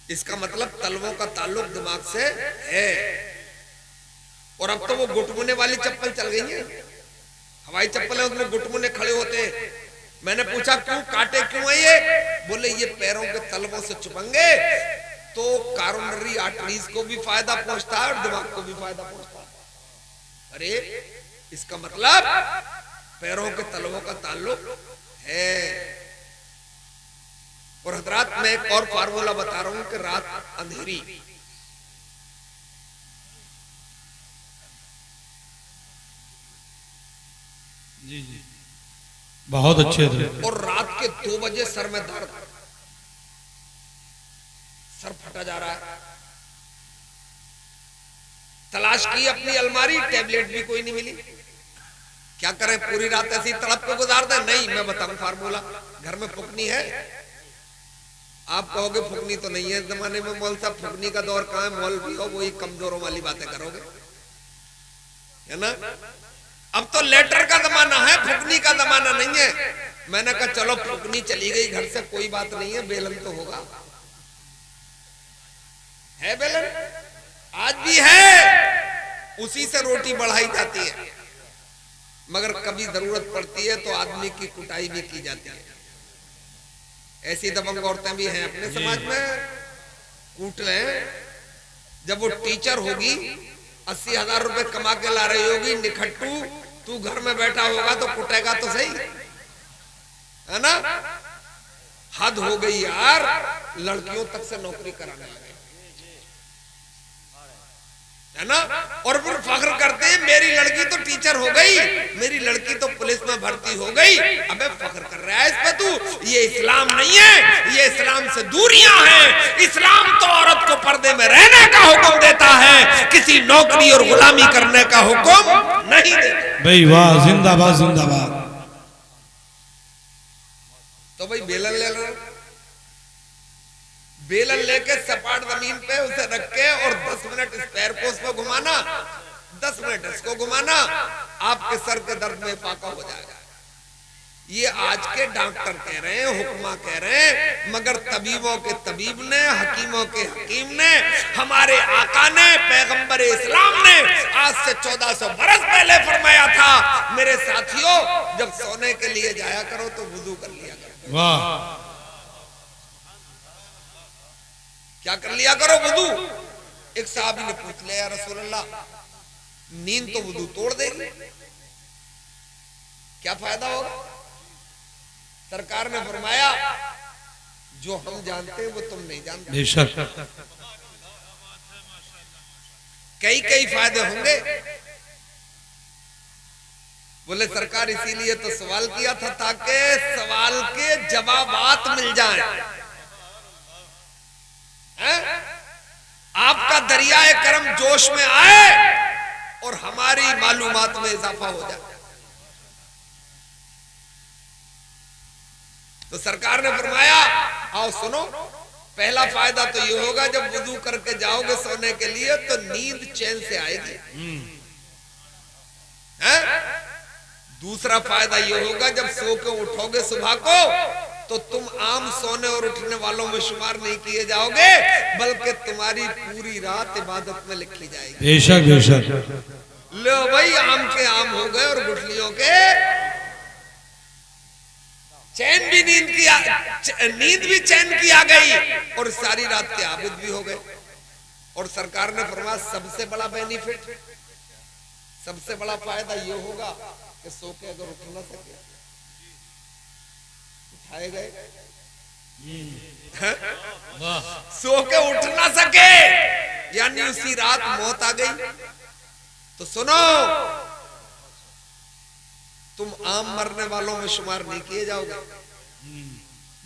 इसका मतलब तलवों का ताल्लुक दिमाग से है। और अब तो वो गुटमुने वाली चप्पल चल गई है, हवाई चप्पल है, उसमें गुटमुने खड़े होते हैं। मैंने पूछा क्यों, काटे क्यों है ये? बोले ये पैरों के तलवों से चुपेंगे तो कॉरोनरी आर्टरीज को भी फायदा पहुंचता है और दिमाग को भी फायदा पहुंचता है। अरे इसका मतलब पैरों के तलवों का ताल्लुक है। और हजरात मैं एक और फार्मूला बता रहा हूं कि रात अंधेरी, जी जी बहुत अच्छे थे। और रात के 2 बजे सर में दर्द, सर फटा जा रहा है, तलाश की अपनी अलमारी, टैबलेट भी कोई नहीं मिली, क्या करें? पूरी रात ऐसी तड़प को गुजार दे? नहीं, मैं बताऊं फार्मूला। घर में फुकनी है, आप कहोगे फुकनी तो नहीं है इस जमाने में, मौल साहब फुकनी का दौर कहां है? मौल भी हो वही कमजोरों वाली बातें करोगे, है ना? अब तो लेटर का जमाना है, फुकनी का जमाना नहीं है। मैंने कहा चलो फुकनी चली गई घर से, कोई बात नहीं है, बेलन तो होगा, है बेलन, आज भी है, उसी से रोटी बढ़ाई जाती है। मगर कभी जरूरत पड़ती है तो आदमी की कुटाई भी की जाती है। ऐसी दबंग औरतें भी हैं अपने समाज में, कूट लें। जब वो टीचर होगी, 80,000 रुपए कमा के ला रही होगी, निखट्टू तू घर में बैठा होगा तो कुटेगा तो सही, है ना? हद हो गई यार, लड़कियों तक से नौकरी कराने लगे, है ना? और फिर फख्र करते हैं मेरी लड़की तो टीचर हो गई, मेरी लड़की तो पुलिस में भर्ती हो गई। अबे फख्र कर रहा है इस पे तू? ये इस्लाम नहीं है, ये इस्लाम से दूरियां हैं। इस्लाम तो औरत को पर्दे में रहने का हुक्म देता है, किसी नौकरी और गुलामी करने का हुक्म नहीं देता। भाई वाह, जिंदाबाद जिंदाबाद। तो भाई बेलन ले लो, बेलन लेके सपाट जमीन पे उसे रख के और 10 मिनट इस पैर को उसको घुमाना, 10 मिनट इसको घुमाना, आपके सर के दर्द में फाका हो जाएगा। ये आज के डॉक्टर कह रहे हैं, हुक्मा कह रहे हैं, मगर तबीबों के तबीब ने, हकीमों के हकीम ने, हमारे आका ने, पैगंबर इस्लाम ने आज से 1400 बरस पहले फरमाया था, मेरे साथियों जब सोने के लिए जाया करो तो वुजू कर लिया करो। वाह, क्या कर लिया करो? वुदू। एक साहबी ने पूछ लिया, या रसूल अल्लाह नींद तो वुदू तोड़ देगी, क्या फायदा होगा? सरकार ने फरमाया जो हम जानते हैं वो तुम नहीं जानते। बेशक कई फायदे होंगे। बोले सरकार इसीलिए तो सवाल किया था ताकि सवाल के जवाबात मिल जाएं। आपका दरियाए करम जोश में आए और हमारी मालूमात में इजाफा हो जाए। तो सरकार ने फरमाया आओ सुनो, पहला फायदा तो ये होगा जब वुजू करके जाओगे सोने के लिए तो नींद चैन से आएगी। दूसरा फायदा ये होगा जब सो के उठोगे सुबह को तो तुम आम सोने और उठने वालों में शुमार नहीं किए जाओगे, बल्कि तुम्हारी पूरी रात इबादत में लिखी जाएगी। बेशक बेशक। लो भाई आम के आम हो गए और गुठलियों के चैन भी नींद भी चैन की आ गई और सारी रात के आबिद भी हो गए। और सरकार ने फरमाया सबसे बड़ा बेनिफिट, सबसे बड़ा फायदा ये होगा कि सो के अगर उठ ना सके उठाए गए सो के उठ ना सके, यानी उसी रात मौत आ गई। तो सुनो, तुम आम मरने वालों में शुमार नहीं किए जाओगे,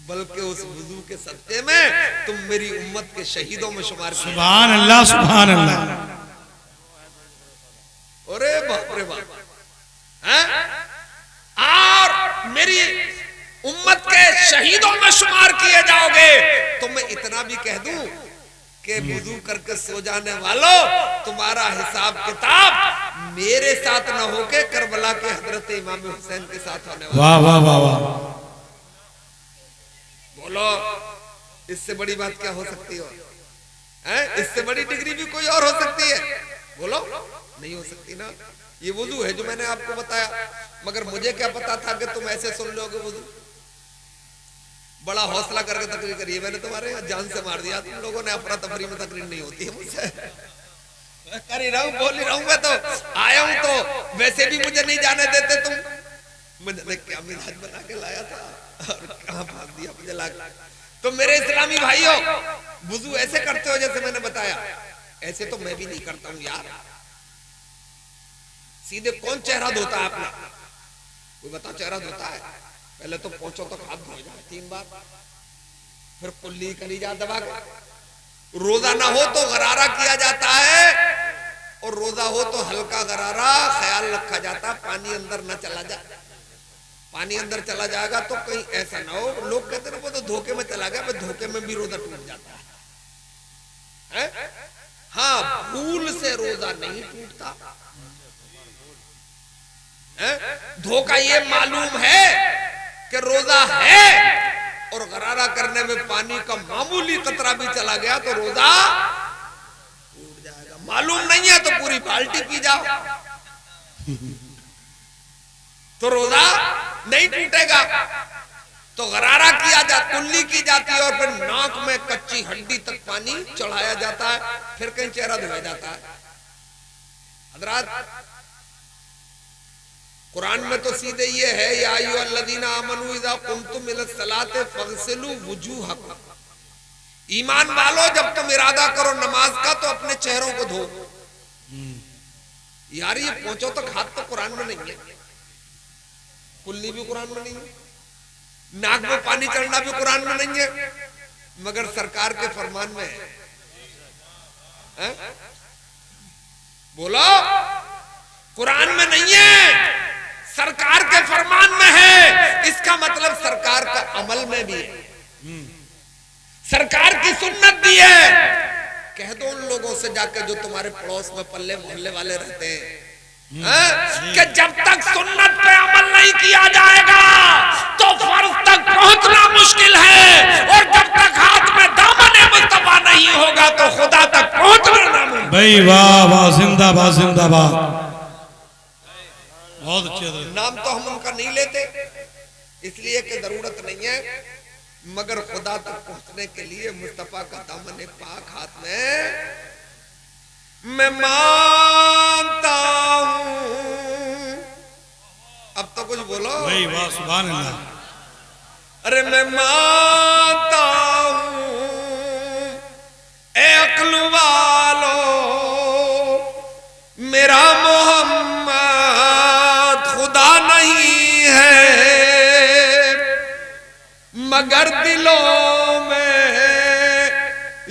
बल्कि उस वुजू के सदके में तुम मेरी उम्मत के शहीदों में शुमार किए। सुभान अल्लाह, सुभान अल्लाह। अरे बाप रे बाप। और मेरी उम्मत के शहीदों में शुमार किए जाओगे। तो मैं इतना भी कह दूं कि वुजू करके सो जाने वालों, तुम्हारा हिसाब किताब मेरे साथ न होके करबला के हजरत इमाम हुसैन के साथ होने वाला। वाह वाह वाह वाह। बोलो, इससे बड़ी बात क्या हो सकती है? इससे बड़ी डिग्री भी कोई और हो सकती है? बोलो, नहीं हो सकती ना। ये वुजू है जो मैंने आपको बताया, मगर मुझे क्या पता था कि तुम ऐसे सुन लोगे वुजू। बड़ा हौसला करके तकरीर करिए, मैंने तुम्हारे जान से मार दिया। तुम लोगों ने अफरा तफरी में तकरीर नहीं होती है मुझसे। कर ही रहा हूँ, बोल ही रहा हूँ। मैं तो आया हूँ तो वैसे भी मुझे नहीं जाने देते तुम। मैंने क्या मिजाज बना के लाया था और कहाँ भाग दिया मुझे लगा। तो मेरे इस्लामी भाइयों, वुजू ऐसे करते हो जैसे मैंने बताया, ऐसे तो मैं भी नहीं करता हूँ यार। सीधे कौन चेहरा धोता है अपना? कोई बता, चेहरा धोता है? पहले तो पहुंचो तो हाथ धो जाए 3 बार, फिर कुल्ली कलीजा दबा के। रोजा ना हो तो गरारा किया जाता है, और रोजा हो तो हल्का गरारा ख्याल रखा जाता, पानी अंदर ना चला जाए। पानी अंदर चला जाएगा तो कहीं ऐसा ना हो, लोग कहते हैं वो तो धोखे में चला गया, धोखे में भी रोजा टूट जाता है। हाँ, भूल से रोजा नहीं टूटता। धोखा ये मालूम है कि रोजा है और गरारा करने में पानी का मामूली कतरा भी चला गया तो रोजा टूट जाएगा। मालूम नहीं है तो पूरी बाल्टी पी जाओ तो रोजा नहीं टूटेगा। तो गरारा किया जाता, कुल्ली की जाती है, और फिर नाक में कच्ची हड्डी तक पानी चढ़ाया जाता है, फिर कहीं चेहरा धोया जाता है। हजरात, कुरान में तो सीधे ये है, या अय्युहल्लज़ीना आमनू इज़ा कुमतुम इलस्सलाति फग़सिलू वुजूहकुम। ईमान वालों, जब तुम इरादा करो नमाज का तो अपने चेहरों को धो। यार, ये पहुंचो तक हाथ तो कुरान में नहीं है, कुल्ली भी कुरान में नहीं है, नाक में पानी चढ़ना भी कुरान में नहीं है, मगर सरकार के फरमान में है। बोलो, कुरान में नहीं है, सरकार के फरमान में है। इसका मतलब सरकार का अमल में भी है, सरकार की सुन्नत भी है। कह दो उन लोगों से जाकर जो तुम्हारे पड़ोस में पल्ले मोहल्ले वाले रहते हैं कि जब तक सुन्नत पे अमल नहीं किया जाएगा तो फर्ज तक पहुंचना मुश्किल है, और जब तक हाथ में दामन मुस्तफा नहीं होगा तो खुदा तक पहुंचना नामुमकिन। भाई वाह वाह, जिंदाबाद जिंदाबाद। बहुत अच्छे। नाम तो हम उनका नहीं लेते इसलिए कि जरूरत नहीं है, मगर खुदा तक पहुंचने के लिए मुस्तफा का दामन पाक हाथ में मैं मानता हूं। अब तो कुछ बोलो भाई वाह, सुभान अल्लाह। अरे मैं मानता हूं ए अक्ल वालो, मेरा मोहम्मद खुदा नहीं है, मगर दिलों में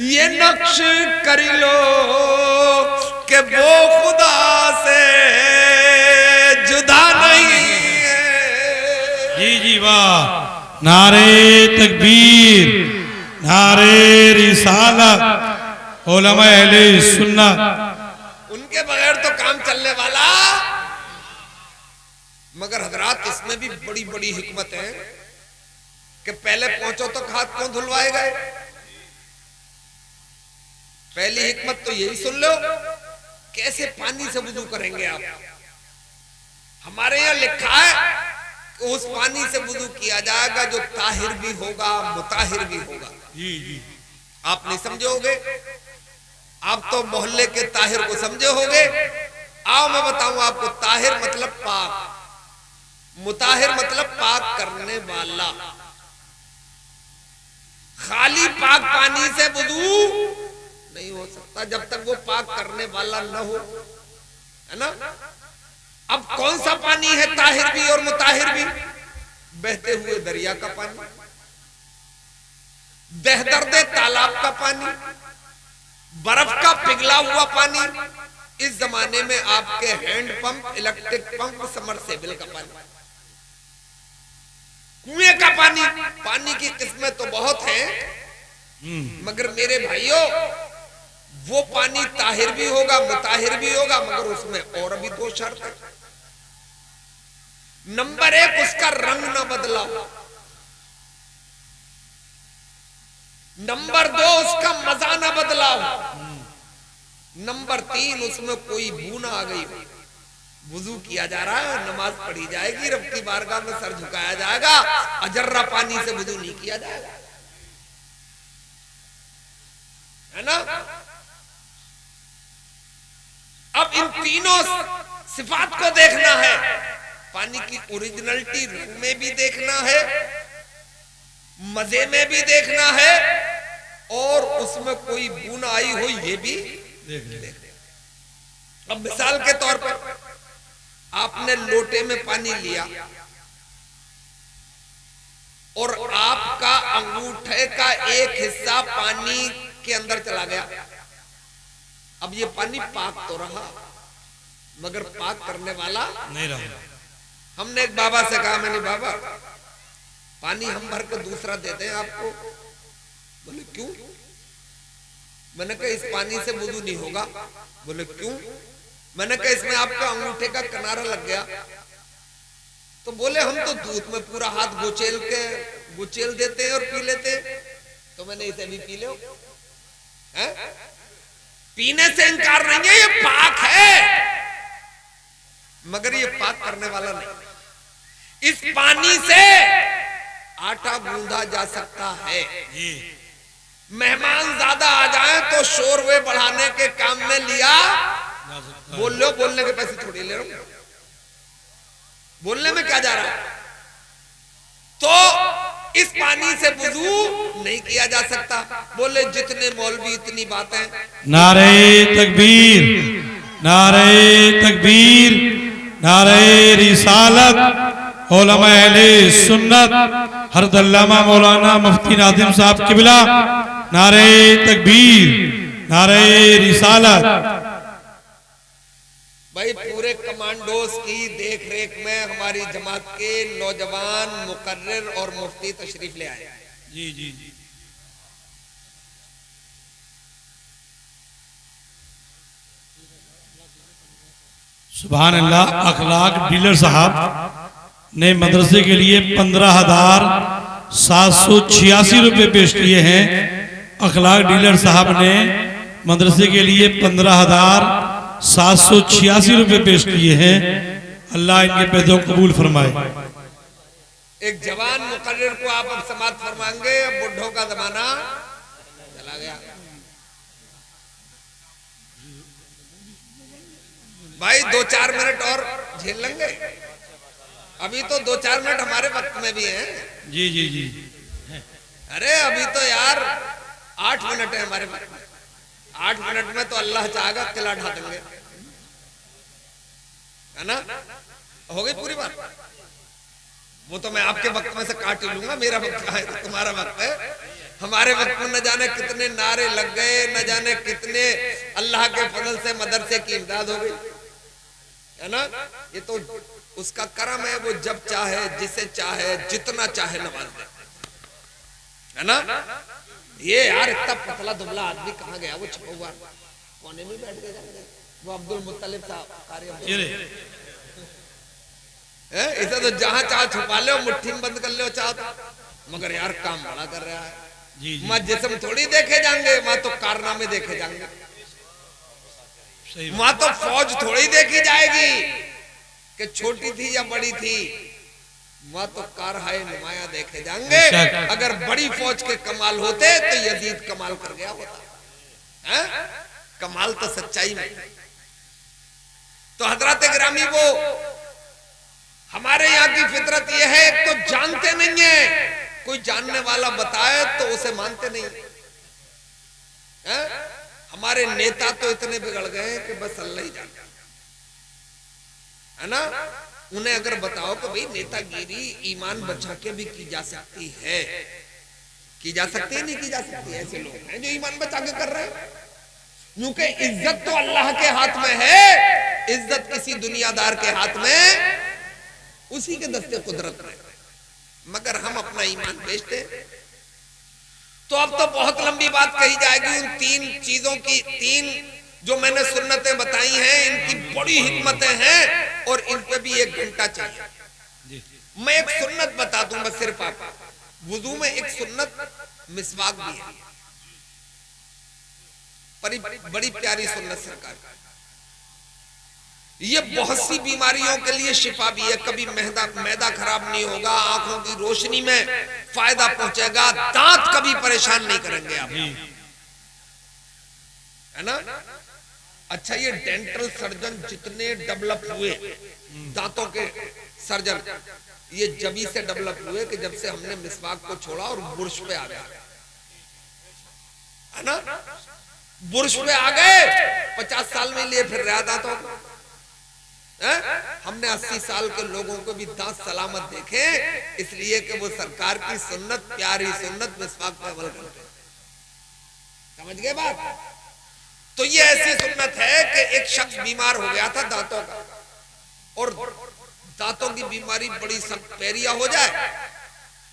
ये नक्श कर लो कि वो खुदा से जुदा नहीं है। जी जी वाह। नारे तकबीर, नारे रिसालत, उलमा अहले सुन्नत। उनके बगैर तो काम चलने वाला। मगर हजरात, इसमें भी बड़ी बड़ी हिकमत है कि पहले पहुंचो तो हाथ क्यों धुलवाए गए। पहली हिकमत तो यही सुन लो, कैसे पानी से वुजू करेंगे आप। हमारे यहाँ लिखा है कि उस पानी से वुजू किया जाएगा जो ताहिर भी होगा, मुताहिर भी होगा। जी जी। आप नहीं समझे होगे, आप तो मोहल्ले के ताहिर को समझे होगे। आओ मैं बताऊं आपको, ताहिर मतलब पाक, मुताहिर मतलब पाक करने वाला। खाली पाक पानी से वुजू नहीं हो सकता जब तक वो पाक करने वाला न हो, है ना। अब कौन सा पानी है ताहिर भी और मुताहिर भी? बहते हुए दरिया का पानी, दहदर्दे तालाब का पानी, बर्फ का पिघला हुआ पानी, इस जमाने में आपके hand pump, electric pump, submersible का पानी, कुएं का पानी। पानी की किस्में तो बहुत हैं, मगर मेरे भाइयों वो पानी ताहिर भी होगा मुताहिर भी होगा, मगर उसमें और भी दो शर्त है। नंबर 1 उसका रंग ना बदला, नंबर 2 उसका मजा ना बदला, नंबर 3 उसमें कोई बू ना आ गई हो। वुजू किया जा रहा है, नमाज पढ़ी जाएगी, रब की बारगाह में सर झुकाया जाएगा, अजर्रा पानी से वुजू नहीं किया जाएगा, है ना। अब इन तीनों सिफात को देखना है, पानी की ओरिजिनलिटी रंग में भी देखना है, मजे में भी देखना है, और उसमें कोई बू ना आई हो ये भी देखना। अब मिसाल के तौर पर आपने लोटे में पानी लिया और आपका अंगूठे का एक हिस्सा पानी के अंदर चला गया। अब ये पानी पाक तो रहा, मगर पाक करने वाला नहीं रहा। हमने एक बाबा से कहा, मैंने बाबा पानी हम भर के दूसरा दे दें आपको? बोले क्यों? मैंने कहा इस पानी से वुजू नहीं होगा। बोले क्यों? मैंने कहा इसमें आपका अंगूठे का किनारा लग गया। तो बोले हम तो दूध में पूरा हाथ गुचेल देते हैं और पी लेते हैं। तो मैंने इसे भी पी लो, हैं? पीने से इनकार नहीं है, ये पाक है, मगर ये पाक करने वाला नहीं। इस पानी से आटा गूंदा जा सकता है। मेहमान ज्यादा आ जाए तो शोरवे बढ़ाने के काम में लिया, बोल लो, बोलने के पैसे थोड़ी ले रहा हूं, बोलने में क्या जा रहा है। तो इस पानी से वुजू नहीं किया जा सकता। बोले जितने मौलवी इतनी बातें। नारे तकबीर, नारे तकबीर, नारे रिसालत, उलमा अहले सुन्नत, हज़रत अल्लामा मौलाना मुफ्ती नादिम साहब किबला, नारे तकबीर, नारे रिसालत। भाई पूरे कमांडोज की देखरेख में हमारी जमात के नौजवान मुकर्रिर और मुफ्ती तशरीफ ले आए। जी जी जी। सुभान अल्लाह। अखलाक डीलर साहब ने मदरसे के लिए 15,786 रुपए पेश किए हैं। अखलाक डीलर साहब ने मदरसे के लिए 15,786 रुपए पेश किए हैं। अल्लाह इनके पैदों कबूल फरमाए। एक जवान मुकर्रिर को आप अब समाप्त फरमाएंगे। अब बुढ़ों का जमाना चला गया। भाई 2-4 मिनट और झेल लेंगे। अभी तो 2-4 मिनट हमारे वक्त में भी हैं। जी जी जी। अरे अभी तो यार 8 मिनट है हमारे वक्त में। 8 मिनट में तो अल्लाह चाहेगा किला ढा देंगे, है ना। हो गई पूरी बात। वो तो मैं आपके वक्त में से काट ही लूंगा। मेरा वक्त है तो तुम्हारा वक्त है। हमारे वक्त में न जाने कितने नारे लग गए, न जाने कितने अल्लाह के फजल से मदरसे की इमदाद हो गई, है ना। ये तो उसका करम है, वो जब चाहे, जिसे चाहे, जितना चाहे नवाज दे, है ना। ये यार इतना पतला दुबला आदमी कहाँ गया? वो छुपा हुआ कोने में बैठ गया। वो अब्दुल मुत्तलिब साहब इसे तो जहां चाह छुपा ले, मुट्ठी में बंद कर ले चाह, मगर यार काम बड़ा कर रहा है। वहां जिस्म थोड़ी देखे जाएंगे, वहां तो कारनामे देखे जाएंगे। वहां तो फौज थोड़ी देखी जाएगी कि छोटी थी या बड़ी थी। वहां तो कारहाय नुमाया देखे जाएंगे। अगर बड़ी फौज के कमाल होते तो यजीद कमाल कर गया होता है। कमाल तो सच्चाई में। तो हजरत गिरामी, वो हमारे यहाँ की फितरत यह है, तो जानते नहीं है कोई जानने वाला बताए तो उसे मानते नहीं है? हमारे नेता तो इतने बिगड़ गए हैं कि बस अल्लाह ही जानता है ना। उन्हें अगर बताओ कि भाई नेतागिरी ईमान बचा के भी की जा सकती है, की जा सकती है, नहीं की जा सकती है, ऐसे लोग हैं जो ईमान बचा के कर रहे हैं। क्योंकि इज्जत तो अल्लाह के हाथ में है, इज्जत किसी दुनियादार के हाथ में, उसी के दस्ते कुदरत में, मगर हम अपना ईमान बेचते। तो अब तो बहुत लंबी बात कही जाएगी उन तीन चीजों की। तीन जो मैंने सुन्नतें बताई हैं, इनकी बड़ी हिकमतें हैं और इन पे भी 1 घंटा चाहिए। मैं एक सुन्नत बता दूं बस सिर्फ आपको। वुजू में एक सुन्नत मिसवाक भी है, बड़ी प्यारी सुन्नत सरकार। ये बहुत सी बीमारियों के लिए शिफा भी है। कभी मैदा खराब नहीं होगा, आंखों की रोशनी में फायदा पहुंचेगा, दांत कभी परेशान नहीं करेंगे आप, है ना। अच्छा, ये डेंटल सर्जन जितने डेवलप हुए, दांतों के सर्जन, ये जभी से डेवलप हुए कि जब से हमने मिसवाक को छोड़ा और बुर्श पे आ गया, है ना। बुर्श पे आ गए, 50 साल में लिए फिर रहा दांतों को। हमने 80 साल के लोगों को भी दांत सलामत देखे, इसलिए कि वो सरकार की सुन्नत, प्यारी सुन्नत मिसवाक पे अमल करते हैं। समझ गए बात। तो ये ऐसी सुन्नत है कि एक शख्स बीमार हो गया था दांतों का, और दांतों की बीमारी बड़ी सख्त पैरिया हो जाए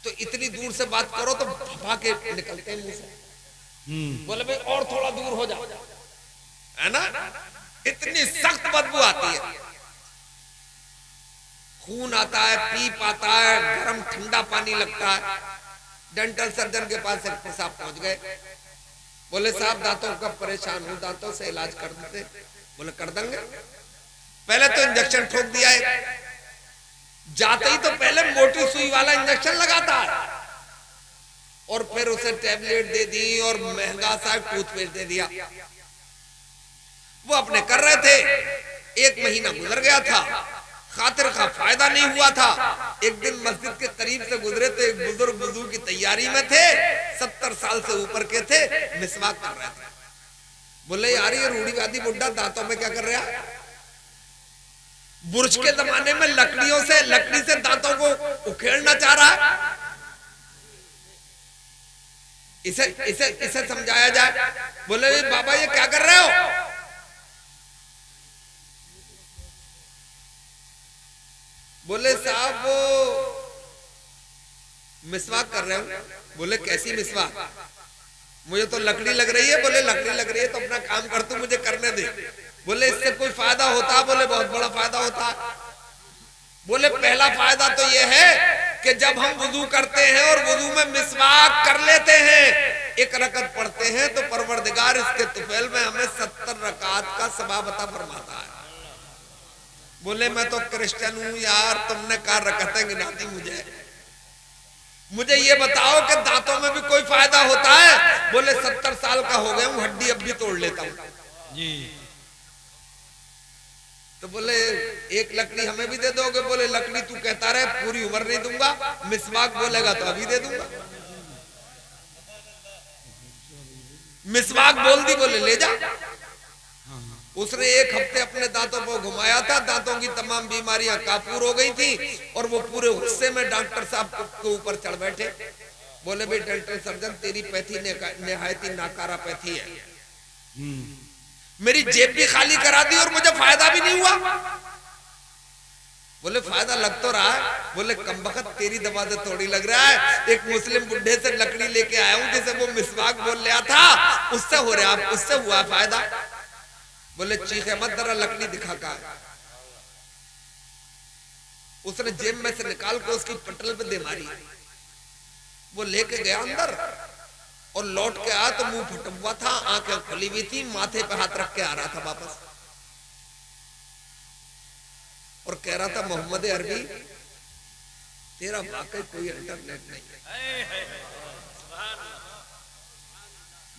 तो इतनी दूर से बात करो तो भभा के निकलते हैं मुंह से। बोले भाई और थोड़ा दूर हो जाओ, है ना। इतनी सख्त बदबू आती है, खून आता है, पीप आता है, गरम ठंडा पानी लगता है। डेंटल सर्जन के पास एक पेशाब पहुंच गए। बोले साहब दांतों का परेशान हूं, दांतों से इलाज कर देते। बोले कर देंगे। पहले तो इंजेक्शन ठोक दिया है, जाते ही तो पहले मोटी सुई वाला इंजेक्शन लगाता है, और फिर उसे टैबलेट दे दी और महंगा सा टूथपेस्ट दे दिया। वो अपने कर रहे थे, 1 महीना गुजर गया था, खातिर का फायदा नहीं हुआ था। एक दिन मस्जिद के करीब से गुजरे तो एक बुजुर्ग वुजू की तैयारी में थे, 70 साल से ऊपर के थे, मिसवाक कर रहे थे। बोले यार ये रूढ़िवादी बुड्ढा दांतों में क्या कर रहा है। बुर्श के जमाने में लकड़ी से दांतों को उखेड़ना चाह रहा है। इसे समझाया जाए। बोले बाबा ये क्या कर रहे हो। बोले साहब वो मिसवाक कर रहे हो। बोले कैसी मिसवाक, मुझे तो लकड़ी लग रही है। बोले लकड़ी लग रही है तो अपना काम कर, तू मुझे करने दे। बोले इससे कोई फायदा होता। बोले बहुत बड़ा फायदा होता। बोले पहला फायदा तो यह है कि जब हम वुजू करते हैं और वुजू में मिसवाक कर लेते हैं, 1 रकत पढ़ते हैं, तो परवरदिगार इसके तुफैल में हमें 70 रकात का सवाब अता फरमाता है। बोले मैं तो क्रिश्चियन हूं यार, तुमने 4 रकतें गिनाती मुझे ये बताओ कि दांतों में भी कोई फायदा होता है। बोले 70 साल का हो गया हूं, हड्डी अब भी तोड़ लेता हूं जी। तो बोले 1 लकड़ी हमें भी दे दोगे। बोले लकड़ी तू कहता रहे, पूरी उम्र नहीं दूंगा, मिसवाक बोलेगा तो अभी दे दूंगा। मिसवाक बोल दी, बोले ले जा। उसने 1 हफ्ते अपने दांतों को घुमाया था, दांतों की तमाम बीमारियां काफूर हो गई थी, और वो पूरे गुस्से में डॉक्टर साहब के ऊपर चढ़ बैठे। बोले भाई डेंटल सर्जन तेरी पैथी निहायती नाकारा पैथी है, मेरी जेब भी खाली करा दी और मुझे फायदा भी नहीं हुआ। बोले फायदा लग तो रहा है। बोले कमबख्त तेरी दवा से थोड़ी लग रहा है, एक मुस्लिम बुढ़े से लकड़ी लेके आया हूं जिसे वो मिसवाक बोल लिया था, उससे हो रहा, उससे हुआ फायदा। बोले चीखे मत, जरा लकड़ी दिखा का। उसने जेब में से निकाल के उसकी पटल पे दे मारी। वो लेके गया अंदर और लौट के आया तो मुंह फटा हुआ था, आंखें खुली हुई थी, माथे पे हाथ रख के आ रहा था वापस, और कह रहा था मोहम्मद अरबी तेरा वाकई कोई इंटरनेट नहीं है,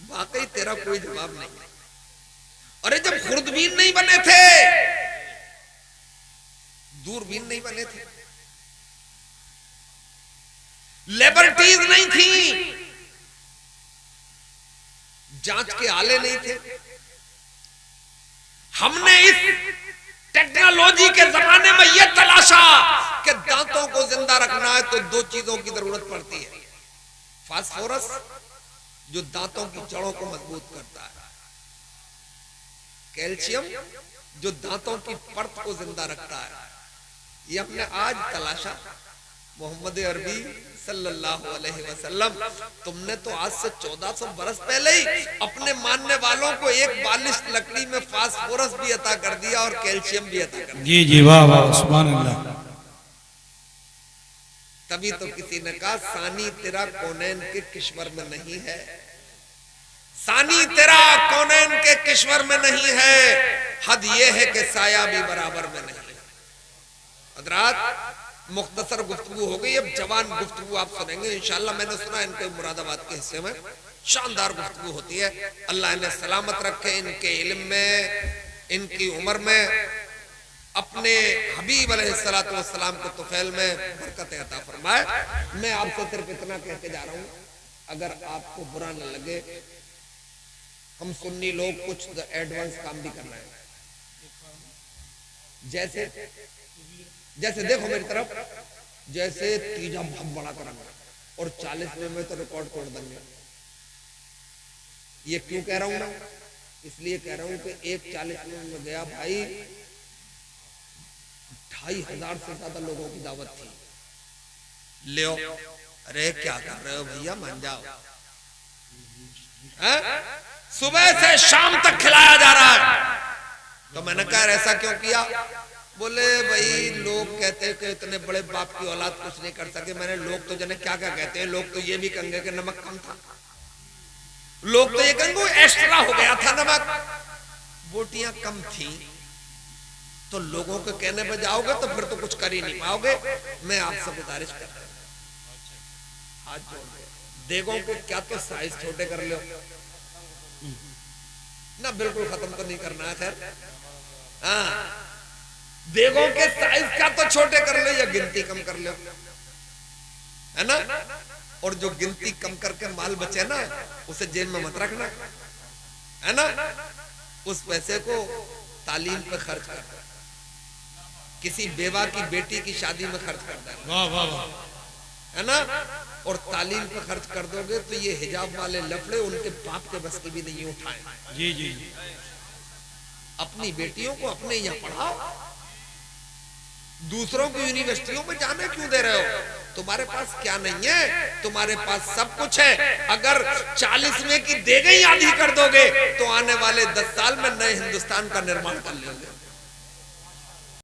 वाकई तेरा कोई जवाब नहीं है। अरे जब खुर्दबीन नहीं बने थे, दूरबीन नहीं बने थे, लेबोरेटरीज नहीं थी, जांच के आले नहीं थे। हमने इस टेक्नोलॉजी के जमाने में यह तलाशा कि दांतों को जिंदा रखना है तो दो चीजों की जरूरत पड़ती है। फास्फोरस जो दांतों की जड़ों को मजबूत करता है, कैल्शियम जो दांतों की परत को जिंदा रखता है। ये हमने आज तलाशा। मोहम्मद अरबी सल्लल्लाहु अलैहि वसल्लम, तुमने तो आज से 1400 बरस पहले ही अपने मानने वालों को एक बालिश लकड़ी में फास्फोरस भी अता कर दिया और कैल्शियम भी अता कर दिया। जी जी, वाह वाह, सुभान अल्लाह। तभी तो किसी ने कहा सानी तेरा कौनैन के किश्वर में नहीं है, सानी तेरा कौनैन के किश्वर में नहीं है, हद ये है कि साया भी बराबर में नहीं है। हजरात, मुख्तसर गुफ्तगू हो गई, अब जवान गुफ्तगू आप सुनेंगे इंशाअल्लाह। मैंने सुना इनके मुरादाबाद के हिस्से में शानदार गुफ्तगू होती है। अल्लाह इन्हें सलामत रखे, इनके इल्म में, इनकी उम्र में, अपने हबीब अलैहिस्सलातु वस्सलाम के तुफैल में बरकत अता फरमाए। मैं आपसे सिर्फ इतना कह के जा रहा हूं, अगर आपको बुरा न लगे, हम सुन्नी लोग कुछ एडवांस काम भी कर रहे हैं। जैसे देखो मेरी तरफ, जैसे तीजा बहुत बड़ा करेंगे और 40वें में तो रिकॉर्ड तोड़ देंगे। ये क्यों कह रहा हूं ना, इसलिए कह रहा हूं कि एक 40वें में गया भाई, 2500 से ज्यादा लोगों की दावत थी। ले अरे क्या कर रहे हो भैया, मान जाओ। सुबह से शाम तक खिलाया जा रहा है। तो मैंने कहा ऐसा क्यों किया? बोले भाई लोग कहते हैं कि इतने बड़े बाप की औलाद कुछ नहीं कर सके। मैंने लोग तो जने क्या क्या कहते हैं, लोग तो ये भी कहेंगे कि नमक कम था, लोग तो ये कहेंगे एक्स्ट्रा हो गया था नमक, बोटियां कम थी। तो लोगों के कहने पर जाओगे तो फिर तो कुछ कर ही नहीं पाओगे। मैं आपसे गुजारिश करता हूं, हाथ जोड़ के, देगों के क्या तो साइज छोटे कर लो ना, बिल्कुल खत्म तो नहीं करना है खैर। हाँ, देगों के साइज का तो छोटे कर लो या गिनती कम कर लो, है ना। और जो गिनती कम करके माल बचे ना, उसे जेल में मत रखना, है ना। उस पैसे को तालीम पे खर्च कर, किसी बेवा की बेटी की शादी में खर्च कर देना, वाह वाह वाह, है ना। और तालीम पे खर्च कर दोगे तो ये हिजाब वाले लफड़े उनके बाप के बस की भी नहीं उठाए। जी जी, अपनी बेटियों को अपने यहाँ पढ़ाओ, दूसरों की यूनिवर्सिटियों में जाने क्यों दे रहे हो? तुम्हारे पास क्या नहीं है? तुम्हारे पास सब कुछ है। अगर 40वें की देगें आधी कर दोगे तो आने वाले 10 साल में नए हिंदुस्तान का निर्माण कर लेंगे।